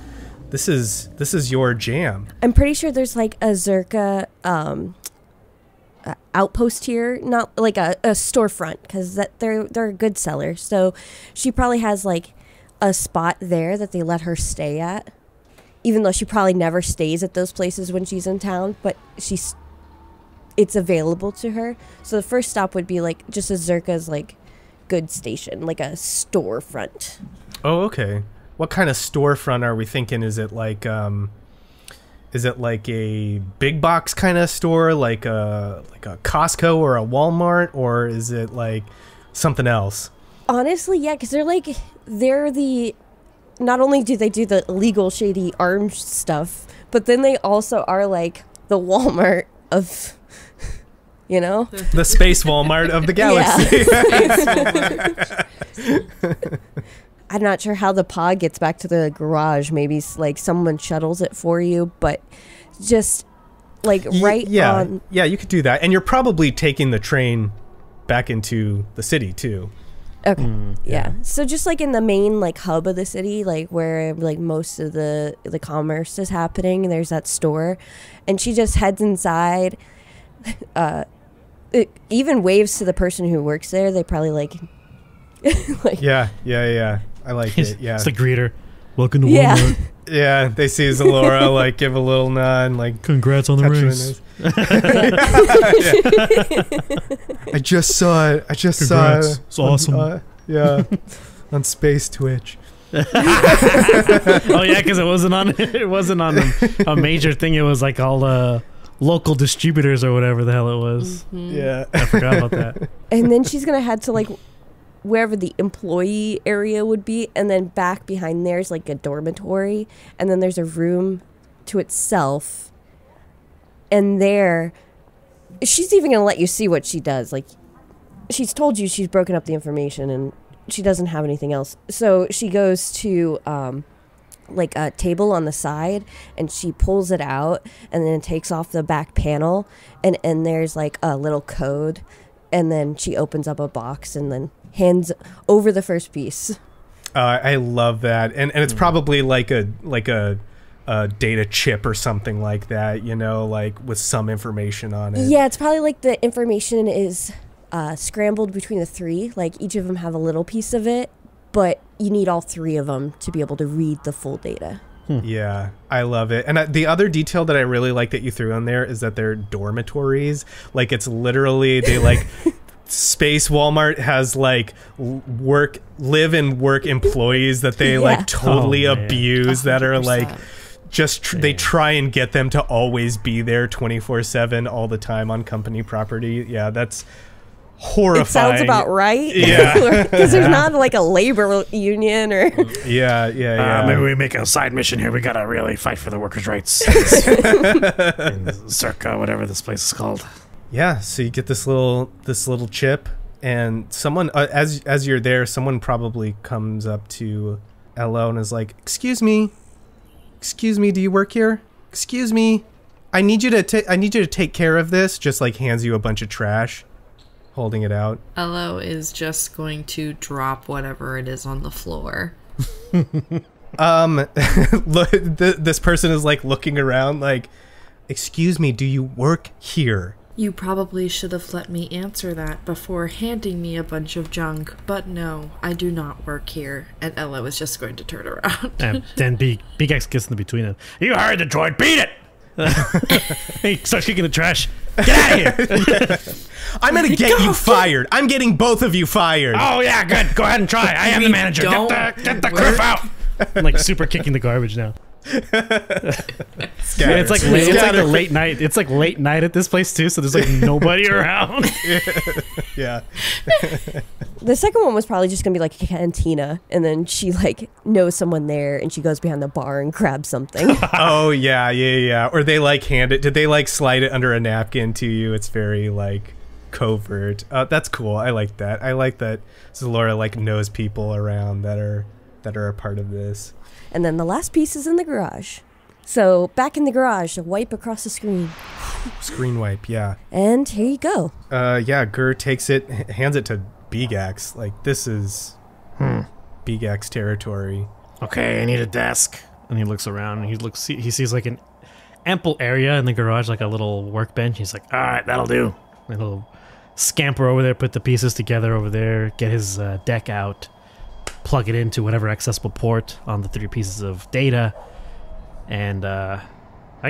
your jam. I'm pretty sure there's like a Zerka outpost here, not like a storefront, because they're a good seller. So she probably has like a spot there that they let her stay at, even though she probably never stays at those places when she's in town. But it's available to her. So the first stop would be like just a Zerka's like good station, like a storefront. Oh, okay. What kind of storefront are we thinking? Is it like a big box kind of store, like a Costco or a Walmart, or is it like something else? Honestly, yeah, because they're the not only do they do the illegal shady arms stuff, but then they also are like the Walmart of the space Walmart of the galaxy. I'm not sure how the pod gets back to the garage. Maybe like someone shuttles it for you, but just like on. Yeah, you could do that. And you're probably taking the train back into the city too. Okay. Yeah. So just like in the main like hub of the city, like where like most of the commerce is happening, there's that store, and she just heads inside. It even waves to the person who works there. They probably like yeah. I like it. Yeah, it's the greeter. Welcome to Walmart. Yeah, they see Xelora like give a little nod, like congrats on the race. I just saw it. It's awesome. Yeah, on Space Twitch. Oh yeah, because it wasn't on a major thing. It was like all local distributors or whatever the hell it was. Mm-hmm. Yeah, I forgot about that. And then she's gonna head to like wherever the employee area would be, and then back behind there's like a dormitory, and then there's a room to itself, and there she's even gonna let you see what she does. Like she's told you she's broken up the information and she doesn't have anything else, so she goes to like a table on the side, and she pulls it out and then takes off the back panel, and there's like a little code, and then she opens up a box and then hands over the first piece. I love that, and it's probably like a data chip or something like that, like with some information on it. Yeah, it's probably like the information is scrambled between the three. Like each of them have a little piece of it, but you need all three of them to be able to read the full data. Yeah, I love it. And the other detail that I really like that you threw on there is that they're dormitories. Like it's literally they like. Space Walmart has like live and work employees that they like totally abuse, that are like they try and get them to always be there 24/7 all the time on company property. Yeah, that's horrifying. It sounds about right. Yeah, because there's not like a labor union or yeah. Maybe we make a side mission here. We gotta really fight for the workers' rights in Circa, whatever this place is called. Yeah, so you get this little chip, and someone as you're there, someone probably comes up to Elo and is like, "Excuse me, do you work here? Excuse me, I need you to take care of this." Just like hands you a bunch of trash, holding it out. Elo is just going to drop whatever it is on the floor. This person is like looking around, like, "Excuse me, do you work here?" You probably should have let me answer that before handing me a bunch of junk, but no, I do not work here. And Ella was just going to turn around. Then Beegax gets in between them. You heard the droid, beat it! Hey, start kicking the trash. Get out of here! I'm gonna get you fired. I'm getting both of you fired. Oh yeah, good. Go ahead and try. I am the manager. Get the criff out. I'm like super kicking the garbage now. It's like the late night. It's like late night at this place too, so there's like nobody around. Yeah. The second one was probably just gonna be like a cantina, and then she like knows someone there, and she goes behind the bar and grabs something. Oh yeah. Or they like hand it. Did they like slide it under a napkin to you? It's very like covert. That's cool. I like that. I like that Xelora like knows people around that are a part of this. And then the last piece is in the garage. So back in the garage, a wipe across the screen. Screen wipe, yeah. And here you go. Yeah, Gur takes it, hands it to Beegax. Like, this is Beegax territory. Okay, I need a desk. And he looks around and he sees like an ample area in the garage, like a little workbench. He's like, all right, that'll do. And he'll scamper over there, put the pieces together over there, get his deck out, plug it into whatever accessible port on the 3 pieces of data, and I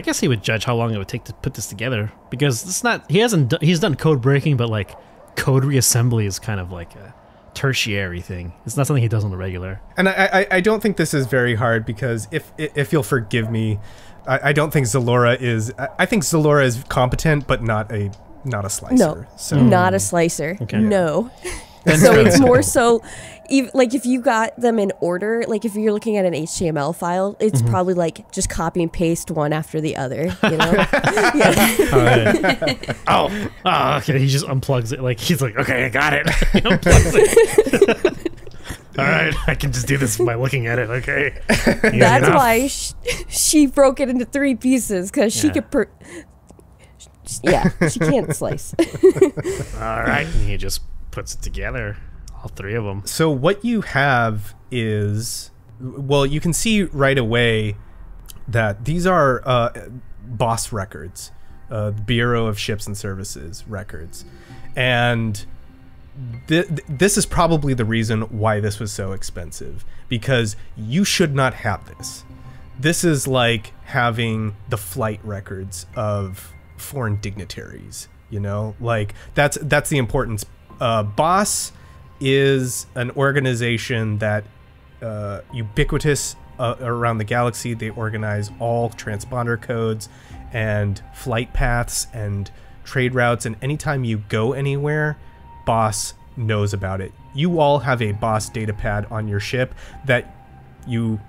guess he would judge how long it would take to put this together, because it's not, he's done code breaking, but like code reassembly is kind of like a tertiary thing. It's not something he does on the regular. And I don't think this is very hard, because if you'll forgive me, I don't think Xelora is, I think Xelora is competent, but not a slicer. No, so. not a slicer. Okay. No. So it's more so, like if you got them in order, like if you're looking at an HTML file, it's probably like just copy and paste one after the other, you know? Oh, okay, he just unplugs it. Like, he's like, okay, I got it. He unplugs it. All right, I can just do this by looking at it, okay? That's why she broke it into 3 pieces, because she could she can't slice. All right, and he just puts it together, all 3 of them. So what you have is, well, you can see right away that these are BOSS records, Bureau of Ships and Services records, and this is probably the reason why this was so expensive, because you should not have this. This is like having the flight records of foreign dignitaries, you know, like that's the importance. BOSS is an organization that ubiquitous around the galaxy. They organize all transponder codes and flight paths and trade routes, and anytime you go anywhere, BOSS knows about it. You all have a BOSS datapad on your ship that you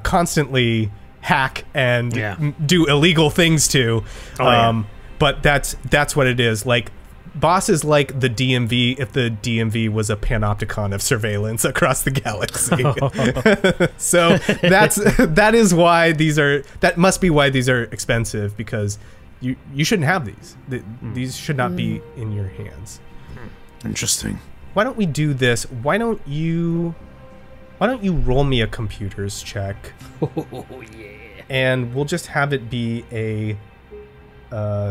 constantly hack and do illegal things to. But that's what it is. Like, BOSS is like the DMV if the DMV was a panopticon of surveillance across the galaxy. So that must be why these are expensive, because you shouldn't have these. These should not be in your hands. Interesting. Why don't we do this? Why don't you roll me a computers check? Oh yeah. And we'll just have it be a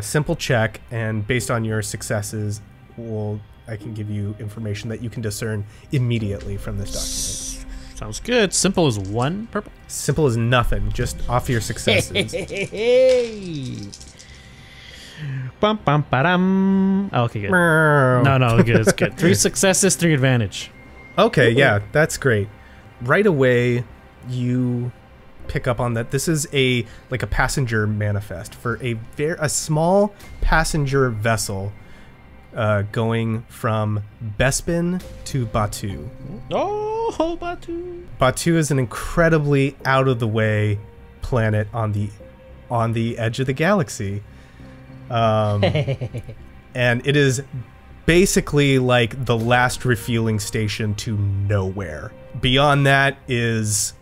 simple check, and based on your successes, I can give you information that you can discern immediately from this document. Sounds good. Simple as 1 purple. Simple as nothing, just off your successes. Bum, bum, ba-dum. Oh, okay, good. No, good. It's good. 3 successes, 3 advantage. Okay, yeah, that's great. Right away, you pick up on that this is a passenger manifest for a small passenger vessel going from Bespin to Batu. Oh, Batu! Batu is an incredibly out of the way planet on the edge of the galaxy, and it is basically like the last refueling station to nowhere. Beyond that is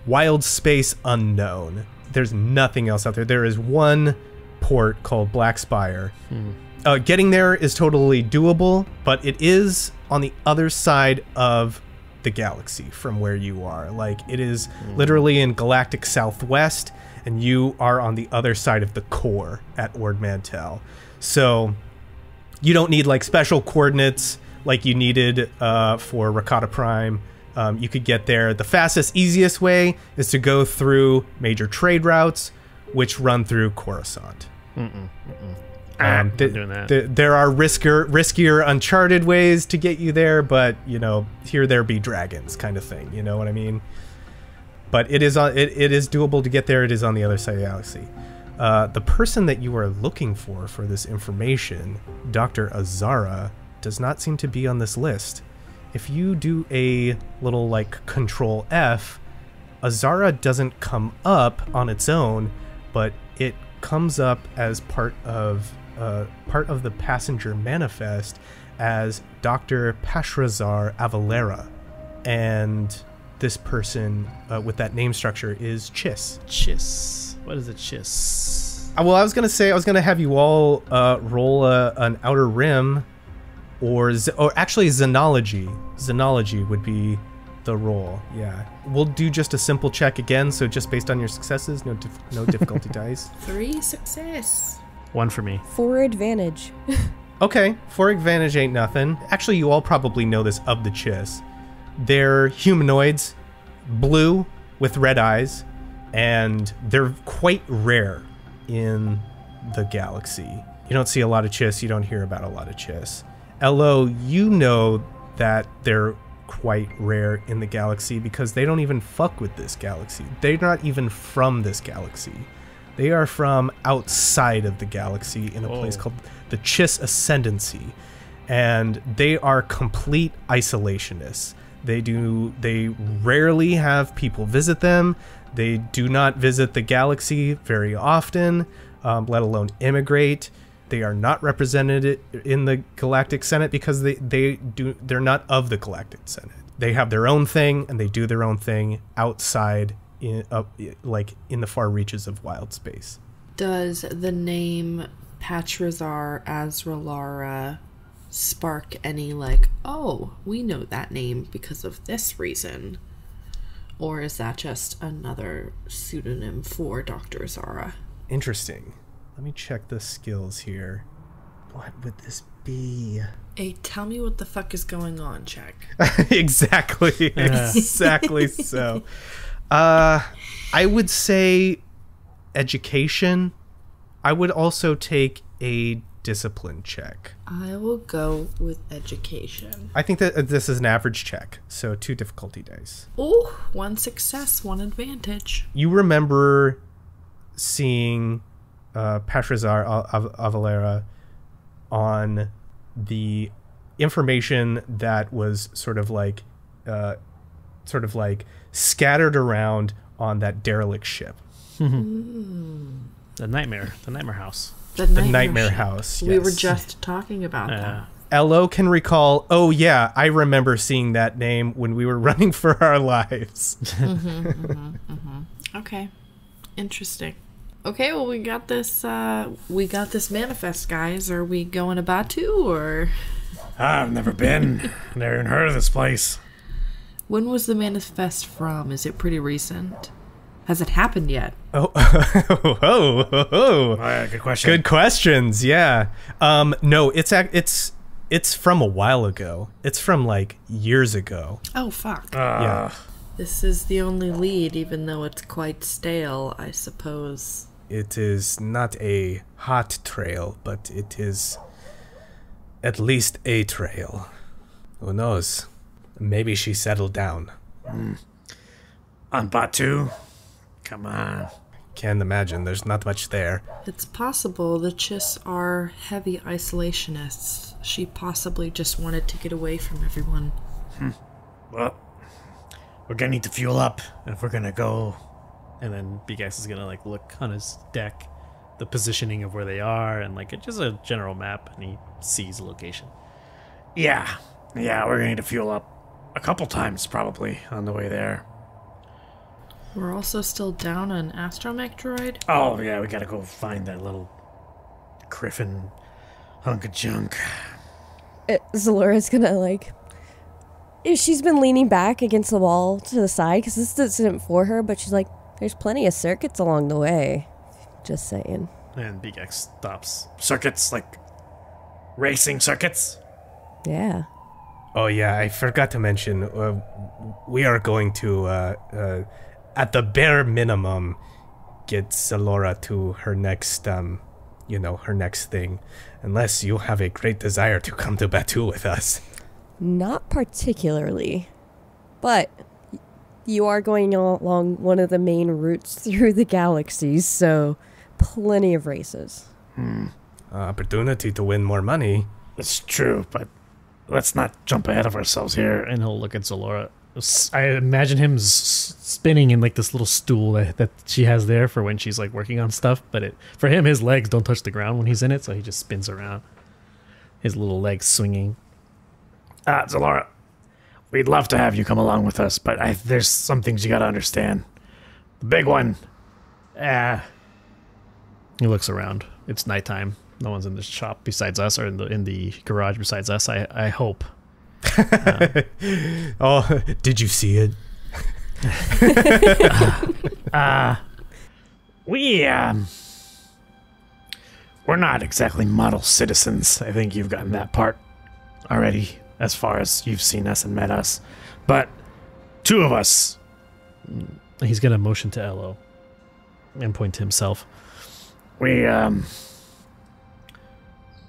wild space unknown. There's nothing else out there. There is one port called Black Spire. Getting there is totally doable, but it is on the other side of the galaxy from where you are. Like, it is literally in galactic southwest, and you are on the other side of the core at Ord Mantell. So you don't need like special coordinates like you needed for Rakata Prime. You could get there. The fastest, easiest way is to go through major trade routes, which run through Coruscant. I'm doing that. There are riskier uncharted ways to get you there, but here there be dragons, kind of thing. You know what I mean? But it is doable to get there. It is on the other side of the galaxy. The person that you are looking for this information, Dr. Azara, does not seem to be on this list. If you do a little Control F, Azara doesn't come up on its own, but it comes up as part of the passenger manifest as Dr. Pashrazar Avalera, and this person with that name structure is Chiss. Chiss. What is a Chiss? Well, I was gonna have you all roll an Outer Rim, or actually Xenology. Xenology would be the roll. Yeah, we'll do just a simple check again. So just based on your successes, no difficulty dice. 3 success. 1 for me. 4 advantage. Okay, 4 advantage ain't nothing. Actually, you all probably know this of the Chiss. They're humanoids, blue with red eyes, and they're quite rare in the galaxy. You don't see a lot of Chiss, you don't hear about a lot of Chiss. Elo, you know that they're quite rare in the galaxy because they don't even fuck with this galaxy. They're not even from this galaxy. They are from outside of the galaxy in a place called the Chiss Ascendancy, and they are complete isolationists. They rarely have people visit them. They do not visit the galaxy very often, let alone immigrate. They are not represented in the Galactic Senate because they're not of the Galactic Senate. They have their own thing, and they do their own thing outside, in the far reaches of wild space. Does the name Patrazar Azralara spark any we know that name because of this reason? Or is that just another pseudonym for Dr. Azara? Interesting. Let me check the skills here. What would this be? A tell me what the fuck is going on check. Exactly. Exactly so. I would say education. I would also take a discipline check. I will go with education. I think that this is an average check, so 2 difficulty dice. Ooh, 1 success, 1 advantage. You remember seeing Pashrazar Avalera on the information that was sort of scattered around on that derelict ship. The nightmare house. The nightmare house. Yes. We were just talking about that. Elo can recall, oh yeah, I remember seeing that name when we were running for our lives. Okay. Interesting. Okay, well we got this manifest, guys. Are we going to Batu or? I've never been. Never even heard of this place. When was the manifest from? Is it pretty recent? Has it happened yet? Oh, Good question. Good questions. Yeah. No, it's from a while ago. It's from years ago. Oh fuck. Yeah. This is the only lead, even though it's quite stale, I suppose. It is not a hot trail, but it is at least a trail. Who knows? Maybe she settled down. On Batu? Come on. Can't imagine. There's not much there. It's possible the Chiss are heavy isolationists. She possibly just wanted to get away from everyone. Well, we're gonna need to fuel up if we're gonna go. And then Beegax is gonna look on his deck, the positioning of where they are, and just a general map, and he sees the location. Yeah, we're gonna need to fuel up a couple times probably on the way there. We're also still down an astromech droid. Oh yeah, we gotta go find that little griffin hunk of junk. Xelora's gonna she's been leaning back against the wall to the side because this isn't for her, but she's there's plenty of circuits along the way. Just saying. And Beegax stops. Circuits, racing circuits? Yeah. Oh yeah, I forgot to mention, we are going to, at the bare minimum, get Xelora to her next her next thing, unless you have a great desire to come to Batu with us. Not particularly, but you are going along one of the main routes through the galaxies, so plenty of races. Opportunity to win more money. It's true, but let's not jump ahead of ourselves here. And he'll look at Xelora. I imagine him spinning in like this little stool that she has there for when she's like working on stuff. But for him, his legs don't touch the ground when he's in it, so he just spins around. His little legs swinging. Xelora, we'd love to have you come along with us, but there's some things you gotta understand. The big one. He looks around. It's nighttime. No one's in the shop besides us, or in the garage besides us. I hope. Oh, did you see it? We're not exactly model citizens. I think you've gotten that part already, as far as you've seen us and met us. But two of us. He's gonna motion to Elo and point to himself.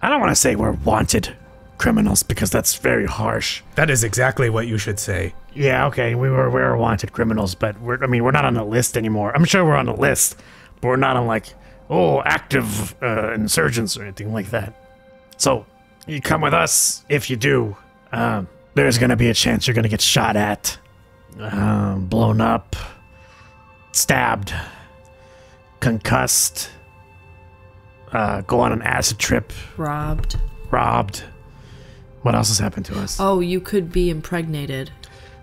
I don't want to say we're wanted criminals because that's very harsh. That is exactly what you should say. Yeah, okay, we're wanted criminals, but we're not on the list anymore. I'm sure we're on the list, but we're not on active insurgents or anything like that. So you come with us. If you do, there's gonna be a chance you're gonna get shot at, blown up, stabbed, concussed, go on an acid trip, Robbed. What else has happened to us? Oh, you could be impregnated.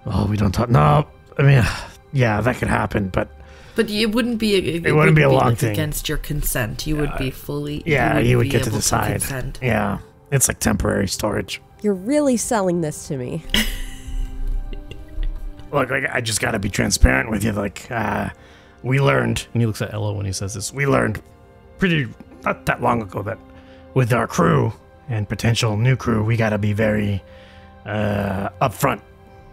Oh, we don't talk. No, I mean, yeah, that could happen, but it wouldn't be. It wouldn't be a long thing against your consent. You would be fully. Yeah, you would get to able decide. consent. Yeah, it's like temporary storage. You're really selling this to me. Look, I just gotta be transparent with you. We learned, And he looks at Elo when he says this. we learned not that long ago that with our crew and potential new crew, we gotta be very upfront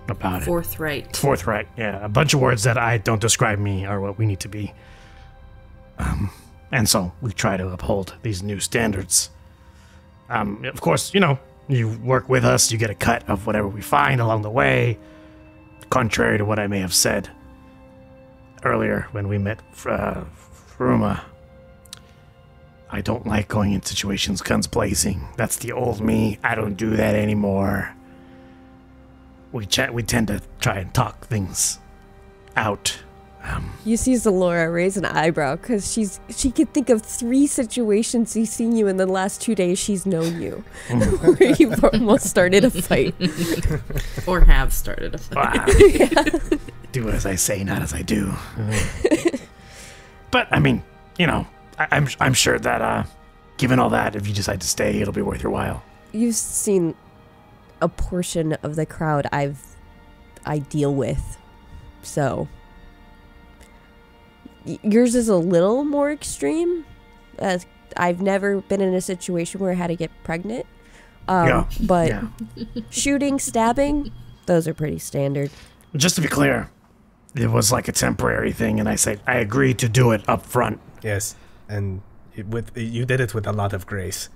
about it. Forthright, yeah. A bunch of words that don't describe me are what we need to be. And so we try to uphold these new standards. Of course, you work with us, you get a cut of whatever we find along the way, contrary to what I may have said earlier when we met Fruma. I don't like going in situations guns blazing. That's the old me. I don't do that anymore. We tend to try and talk things out. You see Xelora raise an eyebrow because she could think of 3 situations she's seen you in the last 2 days she's known you, where you've almost started a fight. Or have started a fight. Yeah. Do as I say, not as I do. But I mean, I'm sure that given all that, if you decide to stay, it'll be worth your while. You've seen a portion of the crowd I deal with, so yours is a little more extreme. I've never been in a situation where I had to get pregnant. But shooting, stabbing, those are pretty standard. Just to be clear, it was like a temporary thing, and I said I agreed to do it up front. Yes, and you did it with a lot of grace.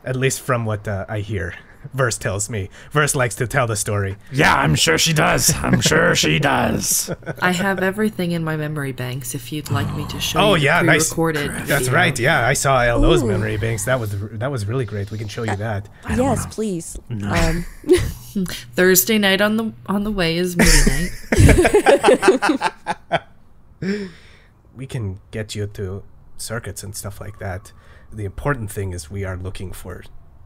At least from what I hear. Verse tells me. Verse likes to tell the story. Yeah, I'm sure she does. I'm sure she does. I have everything in my memory banks if you'd like me to show you. Oh yeah, nice. Pre-recorded That's video. right. Yeah, I saw LO's memory banks. That was really great. We can show you that. Yes, please. No. Thursday night on the way is movie night. We can get you to circuits and stuff like that. The important thing is we are looking for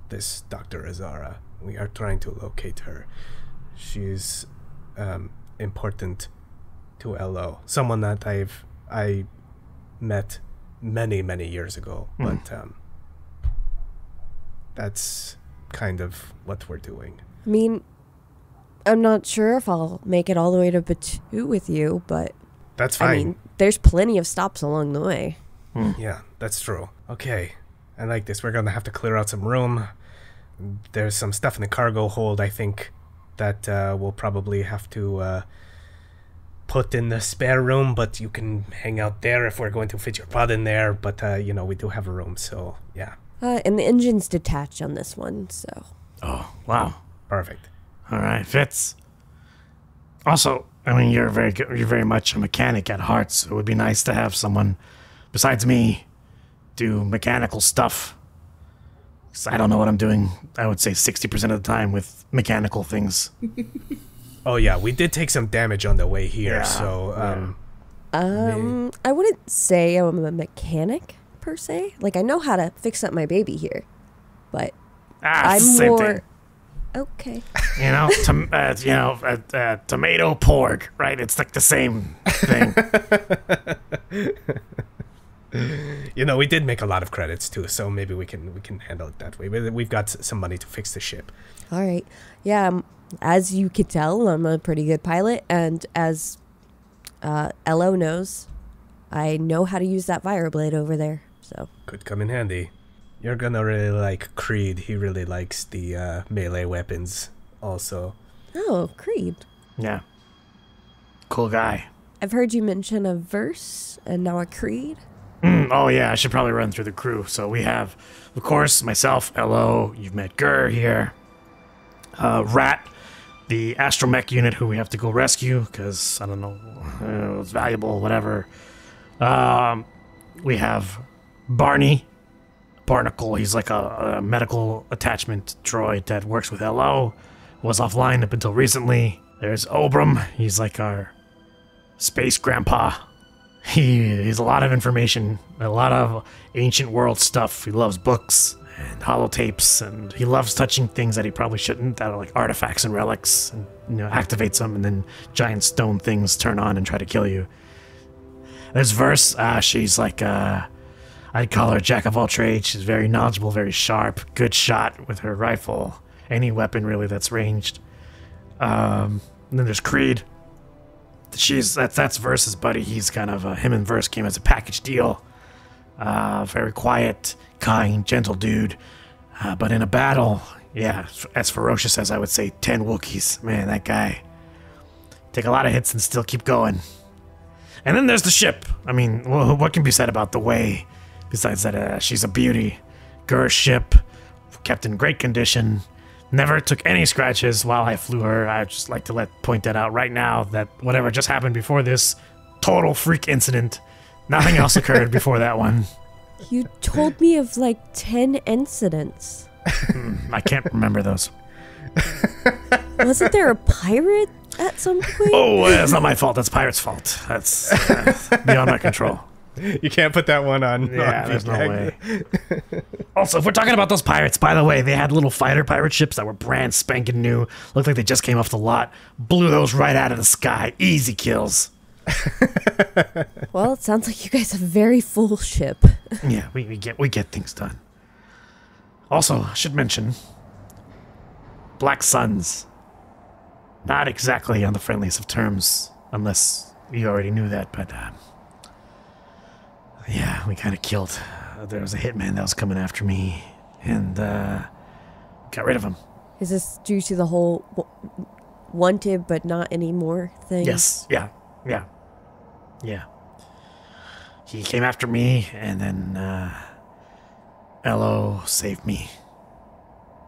this Dr. Azara. We are trying to locate her. She's important to LO. Someone that I met many years ago, but that's kind of what we're doing. I mean, I'm not sure if I'll make it all the way to Batu with you, but that's fine. I mean, there's plenty of stops along the way. Yeah, that's true. Okay, I like this. We're gonna have to clear out some room. There's some stuff in the cargo hold, I think, that we'll probably have to put in the spare room, but you can hang out there if we're going to fit your pod in there. But, we do have a room, so yeah. And the engine's detached on this one, so. Oh, wow. Perfect. All right, fits. Also, I mean, you're very much a mechanic at heart, so it would be nice to have someone besides me do mechanical stuff. 'Cause I don't know what I'm doing, I would say 60% of the time with mechanical things. Oh, yeah, we did take some damage on the way here, Yeah, so... I wouldn't say I'm a mechanic, per se. Like, I know how to fix up my baby here. But I'm same more... thing. Okay. Tomato pork, right? It's like the same thing. We did make a lot of credits, too, so maybe we can handle it that way. We've got some money to fix the ship. All right. Yeah, as you could tell, I'm a pretty good pilot, and as Elo knows, I know how to use that vibroblade over there, so. Could come in handy. You're gonna really like Creed. He really likes the melee weapons also. Oh, Creed. Yeah. Cool guy. I've heard you mention a verse and now a Creed. Oh, yeah, I should probably run through the crew. So we have, of course, myself, Elo. You've met Gur here. Rat, the astromech unit who we have to go rescue because, I don't know, it's valuable, whatever. We have Barney. Barnacle, he's like a medical attachment droid that works with LO. Was offline up until recently. There's Obram, he's like our space grandpa. He's a lot of information, a lot of ancient world stuff. He loves books and holotapes, and he loves touching things that he probably shouldn't, that are like artifacts and relics, and activates them, and then giant stone things turn on and try to kill you. There's Verse, she's like I'd call her jack of all trades. She's very knowledgeable, very sharp, good shot with her rifle. Any weapon really that's ranged. And then there's Creed. That's Verse's buddy. He's kind of him and Verse came as a package deal. Very quiet, kind, gentle dude. But in a battle, yeah, as ferocious as I would say 10 Wookiees. Man, that guy. Take a lot of hits and still keep going. And then there's the ship. I mean, what can be said about the Way? Besides that, she's a beauty. Gur's ship, kept in great condition. Never took any scratches while I flew her. I'd just like to point that out right now, that whatever just happened before this, total freak incident. Nothing else occurred before that one. You told me of like 10 incidents. I can't remember those. Wasn't there a pirate at some point? Oh, that's not my fault. That's Pirate's fault. That's beyond my control. You can't put that one on. Yeah, there's no way. Also, if we're talking about those pirates, by the way, they had little fighter pirate ships that were brand spanking new. Looked like they just came off the lot. Blew those right out of the sky. Easy kills. Well, it sounds like you guys have a very full ship. Yeah, we get things done. Also, I should mention, Black Suns. Not exactly on the friendliest of terms, unless you already knew that, but yeah, we kind of killed. There was a hitman that was coming after me, and got rid of him. Is this due to the whole wanted but not anymore thing? Yes, yeah. He came after me, and then Elo saved me.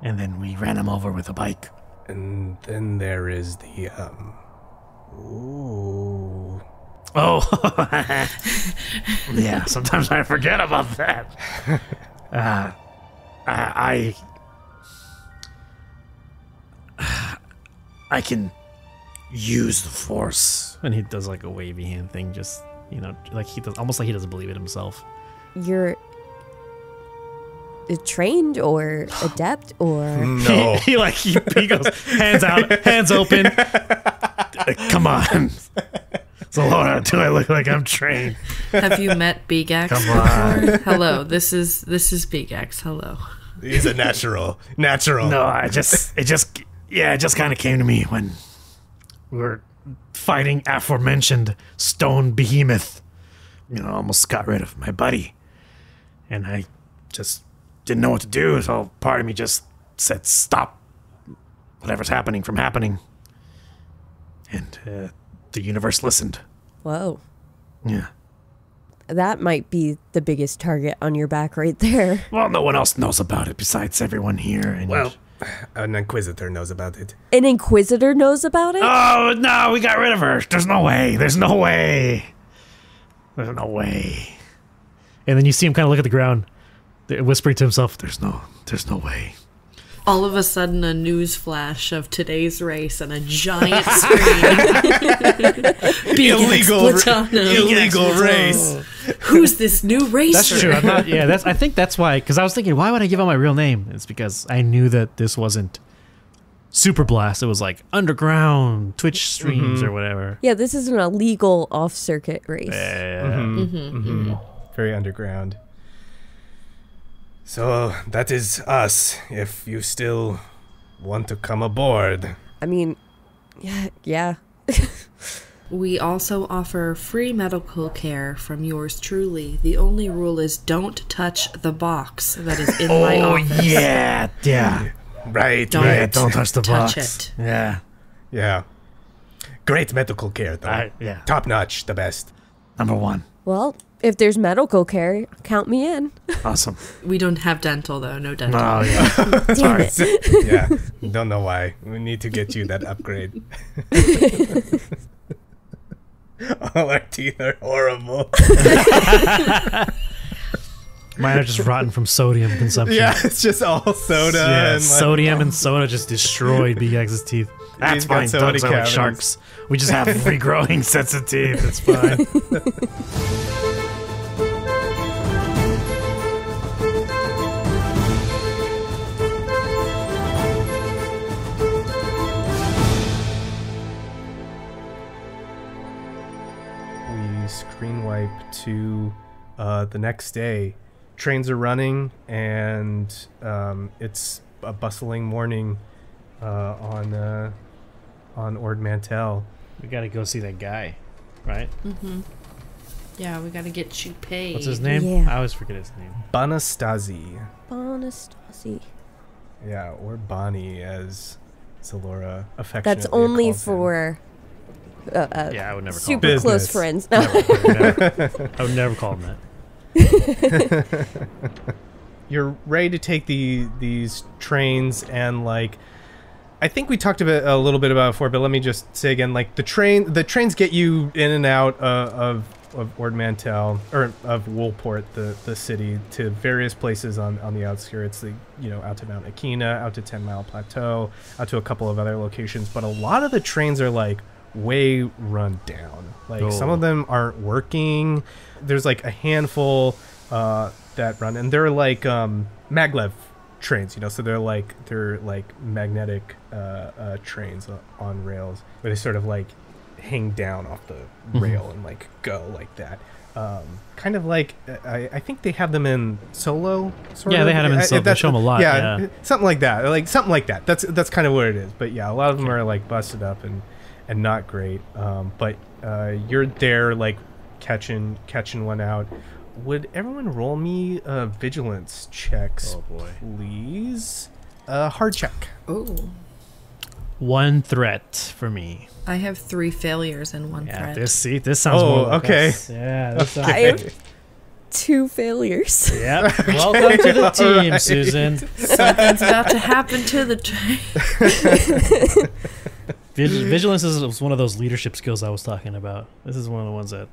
And then we ran him over with a bike. And then there is the, ooh... Oh, yeah, sometimes I forget about that. I can use the Force. And he does like a wavy hand thing, just, like he does, almost like he doesn't believe it himself. You're trained or adept or... No. he goes, hands out, hands open. Come on. Zalora, do I look like I'm trained? Have you met Beegax Come before? on. Hello, this is Beegax. Hello. He's a natural. No, it just kind of came to me when we were fighting aforementioned stone behemoth. Almost got rid of my buddy. And I just didn't know what to do, so part of me just said, stop whatever's happening from happening. And the universe listened. Whoa. Yeah. That might be the biggest target on your back right there. Well, no one else knows about it besides everyone here. And Well, an Inquisitor knows about it. An Inquisitor knows about it? oh no, we got rid of her. There's no way. There's no way. There's no way. And then you see him kind of look at the ground, whispering to himself, There's no way. All of a sudden, a news flash of today's race and a giant screen. Illegal race. Who's this new racer? That's true. I'm not, yeah, I think that's why. Because I was thinking, why would I give out my real name? It's because I knew that this wasn't Super Blast. It was like underground Twitch streams or whatever. Yeah, this is an illegal off-circuit race. Very underground. So that is us. If you still want to come aboard. I mean, yeah. We also offer free medical care from yours truly. The only rule is don't touch the box that is in my office. yeah. Right, Don't right. Don't touch the touch box. it. Yeah. Yeah. Great medical care, though. Yeah. Top notch, the best. Number 1. Well, if there's medical care, count me in. Awesome. We don't have dental, though. No dental. Oh, yeah. Damn it. Yeah. Don't know why. We need to get you that upgrade. All our teeth are horrible. Mine are just rotten from sodium consumption. Yeah, it's just all soda. Yeah, and sodium and soda just destroyed Beegax's teeth. That's He's got fine. so many Dogs are like cavities. sharks. We just have regrowing sets of teeth. It's fine. we screen wipe to the next day. Trains are running, and it's a bustling morning on Ord Mantell. We gotta go see that guy, right? Yeah, we gotta get you paid. What's his name? Yeah. I always forget his name. Banastasi. Bonastasi. Yeah, or Bonnie, as Xelora affectionately That's only calls him. for Yeah, I would never call him super Business. close friends. No. I would never call him that. You're ready to take these trains, and like I think we talked a little bit about it before, but let me just say again, like the trains get you in and out of Ord Mantell, or of Woolport, the city, to various places on the outskirts, out to Mount Akina, out to 10 Mile Plateau, out to a couple of other locations, but a lot of the trains are like way run down. Like some of them aren't working. There's like a handful that run, and they're like maglev trains, so they're like magnetic trains on rails, where they sort of like hang down off the rail and like go like that. Kind of like I think they have them in Solo. Yeah, they had them in Solo. They show them a lot. Yeah, something like that. That's kind of what it is. But yeah, a lot of them are like busted up and not great. But you're there like catching one out. Would everyone roll me vigilance checks, please? Hard check. Oh. One threat for me. I have 3 failures and 1 Yeah, threat. this sounds more like okay. us. Yeah, this sounds I have 2 failures. Yep. Welcome to the team, Alright. Susan. Something's about to happen to the train. Vigilance is one of those leadership skills I was talking about. This is one of the ones that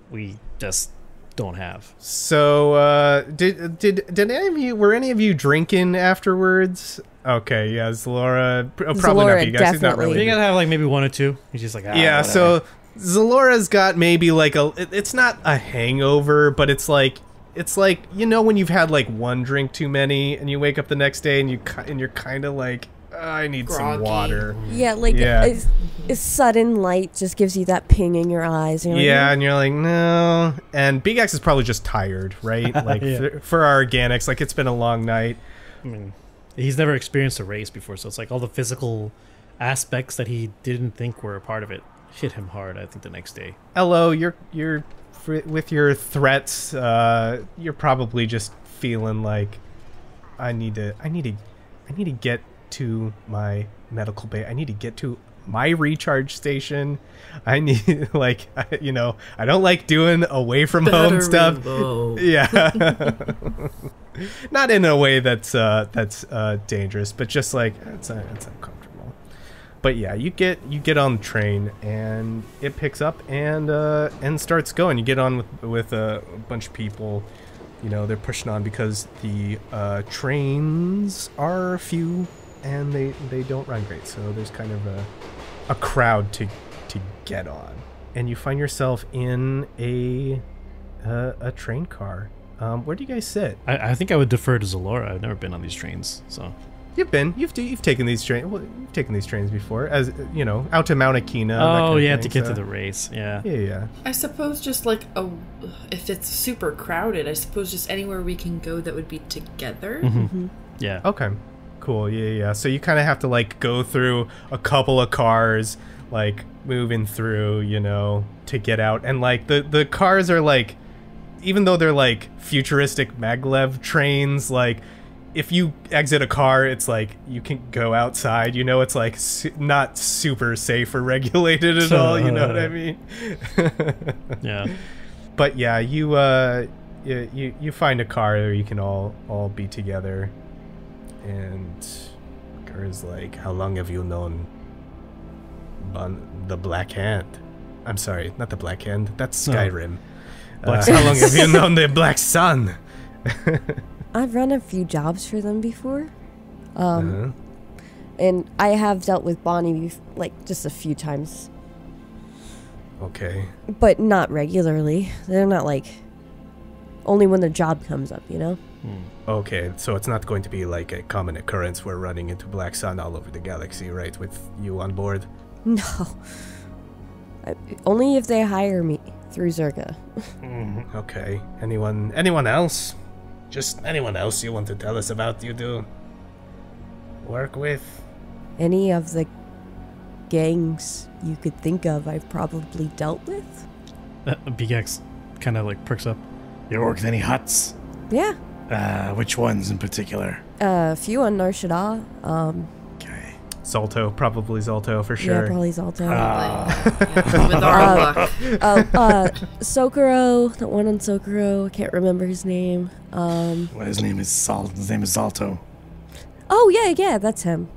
we just don't have. So, did any of you, were any of you drinking afterwards? Okay, yeah, Xelora, probably Xelora, not you guys. He's not definitely. really. You gotta have like maybe 1 or 2. He's just like, Yeah, whatever. so Xelora's got maybe like it's not a hangover, but it's like when you've had like 1 drink too many and you wake up the next day and you're kind of like, I need some Groggy. water. Yeah, like Yeah. a sudden light just gives you that ping in your eyes. You're like, Yeah, and you're like, no. And Beegax is probably just tired, right? Like Yeah. for our organics, like it's been a long night. I mean, he's never experienced a race before, so it's like all the physical aspects that he didn't think were a part of it hit him hard. I think the next day. Hello, you're with your threats. You're probably just feeling like I need to get to my medical bay. I need to get to my recharge station. I need like I don't like doing away from home stuff. Yeah. Not in a way that's dangerous, but just like it's uncomfortable. But yeah, you get on the train and it picks up and starts going. You get on with a bunch of people. They're pushing on because the trains are few and they don't run great. So there's kind of a crowd to get on, and you find yourself in a train car. Where do you guys sit? I think I would defer to Xelora. I've never been on these trains, so. You've taken these trains. Well, you've taken these trains before, as out to Mount Akina. Oh yeah, to get to the race. Yeah. Yeah. I suppose just like if it's super crowded, I suppose just anywhere we can go that would be together. Mm-hmm. Yeah. Okay. Cool. Yeah. So you kind of have to like go through a couple of cars, like moving through, to get out, and like the cars are like, even though they're like futuristic maglev trains, like. If you exit a car, it's like you can go outside. It's like not super safe or regulated at all. You know what I mean? Yeah. But yeah, you find a car where you can all be together, and Gur's like, "How long have you known the Black Hand?" I'm sorry, not the Black Hand. That's Skyrim. How long have you known the Black Sun? I've run a few jobs for them before. And I have dealt with Bonnie like just a few times. Okay. But not regularly. They're not like only when the job comes up, Okay, so it's not going to be like a common occurrence we're running into Black Sun all over the galaxy, right? With you on board? No. Only if they hire me through Zerga. Okay. Anyone else? Just anyone else you want to tell us about you do work with? Any of the gangs you could think of I've probably dealt with. Beegax kind of like perks up. You work with any huts? Yeah. Which ones in particular? A few on Nar Shaddaa. Okay. Zalto, probably Zalto for sure. Yeah, probably Zalto. With our luck. Sokoro, the one on Sokoro, I can't remember his name. Well, his name is Zalto. Oh yeah, that's him.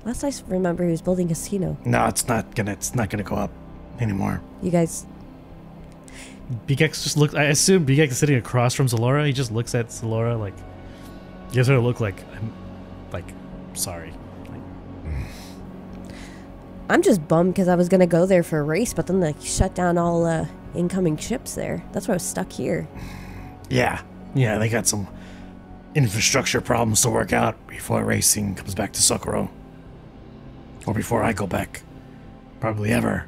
Last I remember, he was building a casino. No, it's not gonna go up anymore. You guys. Beegax just looks. I assume Beegax is sitting across from Xelora. He just looks at Xelora like, gives her a look like, I'm, like, sorry. I'm just bummed because I was gonna go there for a race, but then they shut down all incoming ships there. That's why I was stuck here. Yeah, they got some infrastructure problems to work out before racing comes back to Socorro. Or before I go back. Probably ever.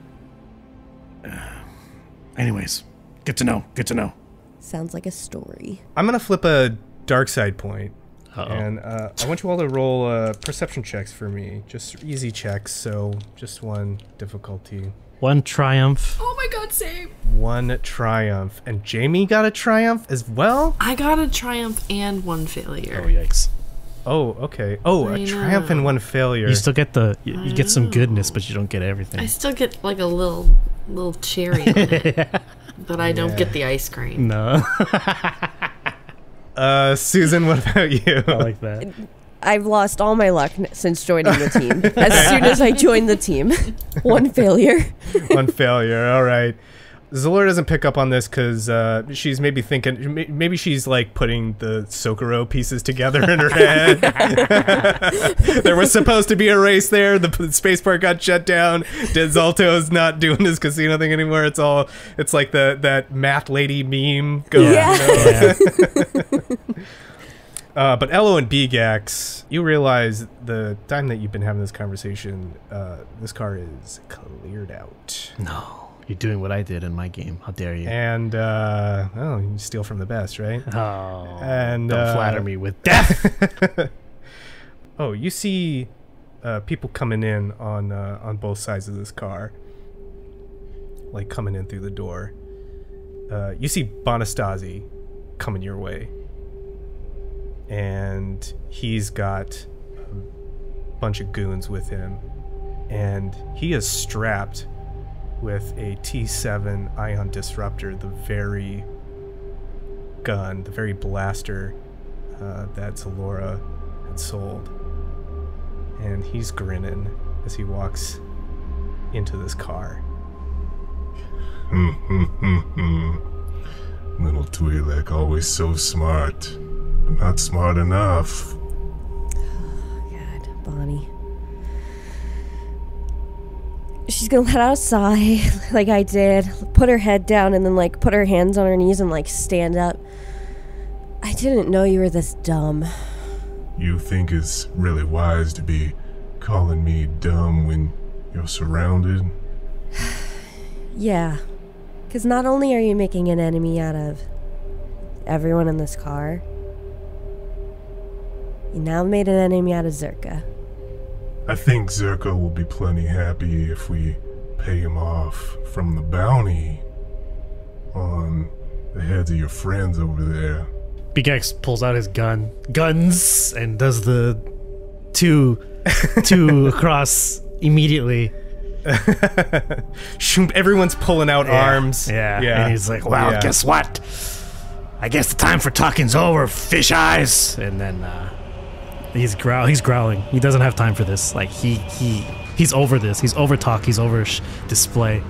Anyways, good to know. Sounds like a story. I'm gonna flip a dark side point. Uh-oh. And I want you all to roll perception checks for me. Just easy checks, so just one difficulty. One triumph. Oh my god, same. One triumph. And Jamie got a triumph as well? I got a triumph and one failure. Oh yikes! Oh, okay. Oh, a triumph and one failure. You still get you get some goodness, but you don't get everything. I still get like a little cherry on it, but I don't get the ice cream. No. Susan, what about you? I like that. I've lost all my luck since joining the team. As soon as I joined the team, one failure. One failure. All right. Zalora doesn't pick up on this because she's maybe thinking, maybe she's like putting the Socorro pieces together in her head. There was supposed to be a race there. The spaceport got shut down. Zalto's not doing his casino thing anymore. It's like that math lady meme going. Yeah. But Elo and Beegax, you realize the time that you've been having this conversation, this car is cleared out. No. You're doing what I did in my game. How dare you? And, you steal from the best, right? Oh. And don't flatter me with death. Oh, you see people coming in on both sides of this car. Like, coming in through the door. You see Bonastasi coming your way. And he's got a bunch of goons with him. and he is strapped with a T7 ion disruptor, the very gun, the very blaster that Xelora had sold. And he's grinning as he walks into this car. Little Twi'lek, always so smart, but not smart enough. God, Bonnie. She's gonna let out a sigh, like I did, put her head down, and then, like, put her hands on her knees and, like, stand up. I didn't know you were this dumb. You think it's really wise to be calling me dumb when you're surrounded? Yeah. Because not only are you making an enemy out of everyone in this car, you now made an enemy out of Zerka. I think Zerka will be plenty happy if we pay him off from the bounty on the heads of your friends over there. Beegax pulls out his guns, and does the two across immediately. Everyone's pulling out arms. Yeah. And he's like, well, guess what? I guess the time for talking's over, fish eyes. And then he's growling. He doesn't have time for this. Like, he's over this. He's over talk. He's over display.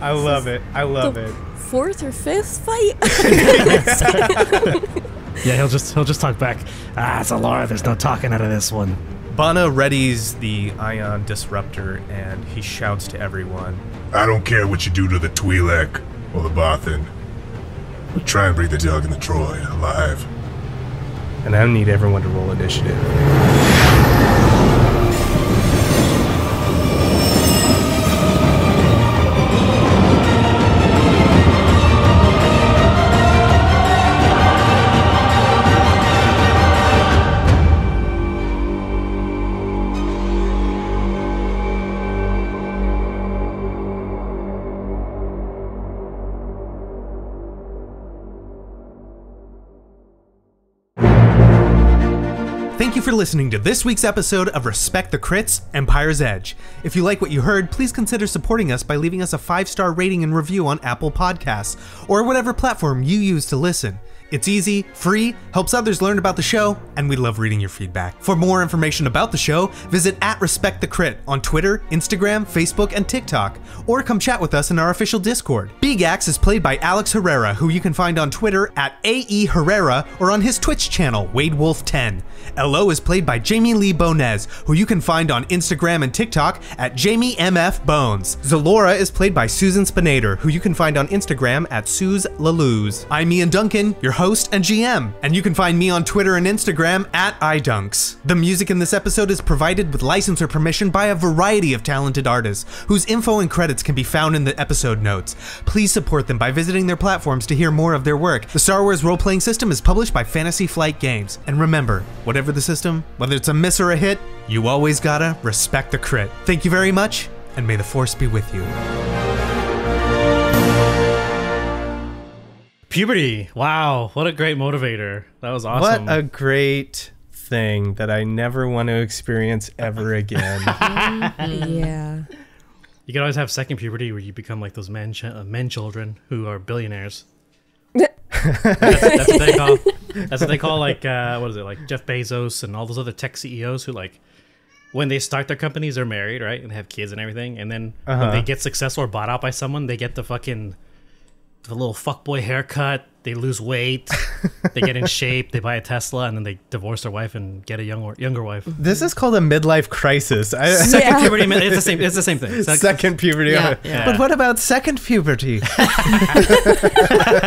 I love it. I love it. Fourth or fifth fight? Yeah, he'll just talk back. Xelora, there's no talking out of this one. Bana readies the ion disruptor and he shouts to everyone. I don't care what you do to the Twi'lek or the Bothan, but try and bring the dog and the Troy alive. And I need everyone to roll initiative. Thank you for listening to this week's episode of Respect the Crits, Empire's Edge. If you like what you heard, please consider supporting us by leaving us a 5-star rating and review on Apple Podcasts, or whatever platform you use to listen. It's easy, free, helps others learn about the show, and we love reading your feedback. For more information about the show, visit @RespectTheCrit on Twitter, Instagram, Facebook, and TikTok, or come chat with us in our official Discord. Beegax is played by Alex Herrera, who you can find on Twitter @AE Herrera or on his Twitch channel, WadeWolf10. LO is played by Jamie Lee-Bonés, who you can find on Instagram and TikTok @JamieMFBones. Xelora is played by Susan Spenader, who you can find on Instagram @SuzLalouz. I'm Ian Duncan, your host and GM, and you can find me on Twitter and Instagram @idunks. The music in this episode is provided with license or permission by a variety of talented artists, whose info and credits can be found in the episode notes. Please support them by visiting their platforms to hear more of their work. The Star Wars role-playing system is published by Fantasy Flight Games. And remember, whatever the system, whether it's a miss or a hit, you always gotta respect the crit. Thank you very much, and may the Force be with you. Puberty. Wow, what a great motivator. That was awesome. What a great thing that I never want to experience ever again. Yeah. You can always have second puberty where you become like those men children who are billionaires. That's what they call. That's what they call, like, what is it, like Jeff Bezos and all those other tech CEOs who, like, when they start their companies, they're married, right, and have kids and everything, and then when they get successful or bought out by someone, they get the little fuckboy haircut, they lose weight, they get in shape, they buy a Tesla, and then they divorce their wife and get a younger wife. This is called a midlife crisis. Second puberty, it's the same thing. Second puberty. Yeah. But what about second puberty?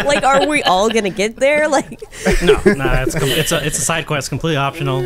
Like, are we all gonna get there? Like, no, it's a side quest, completely optional.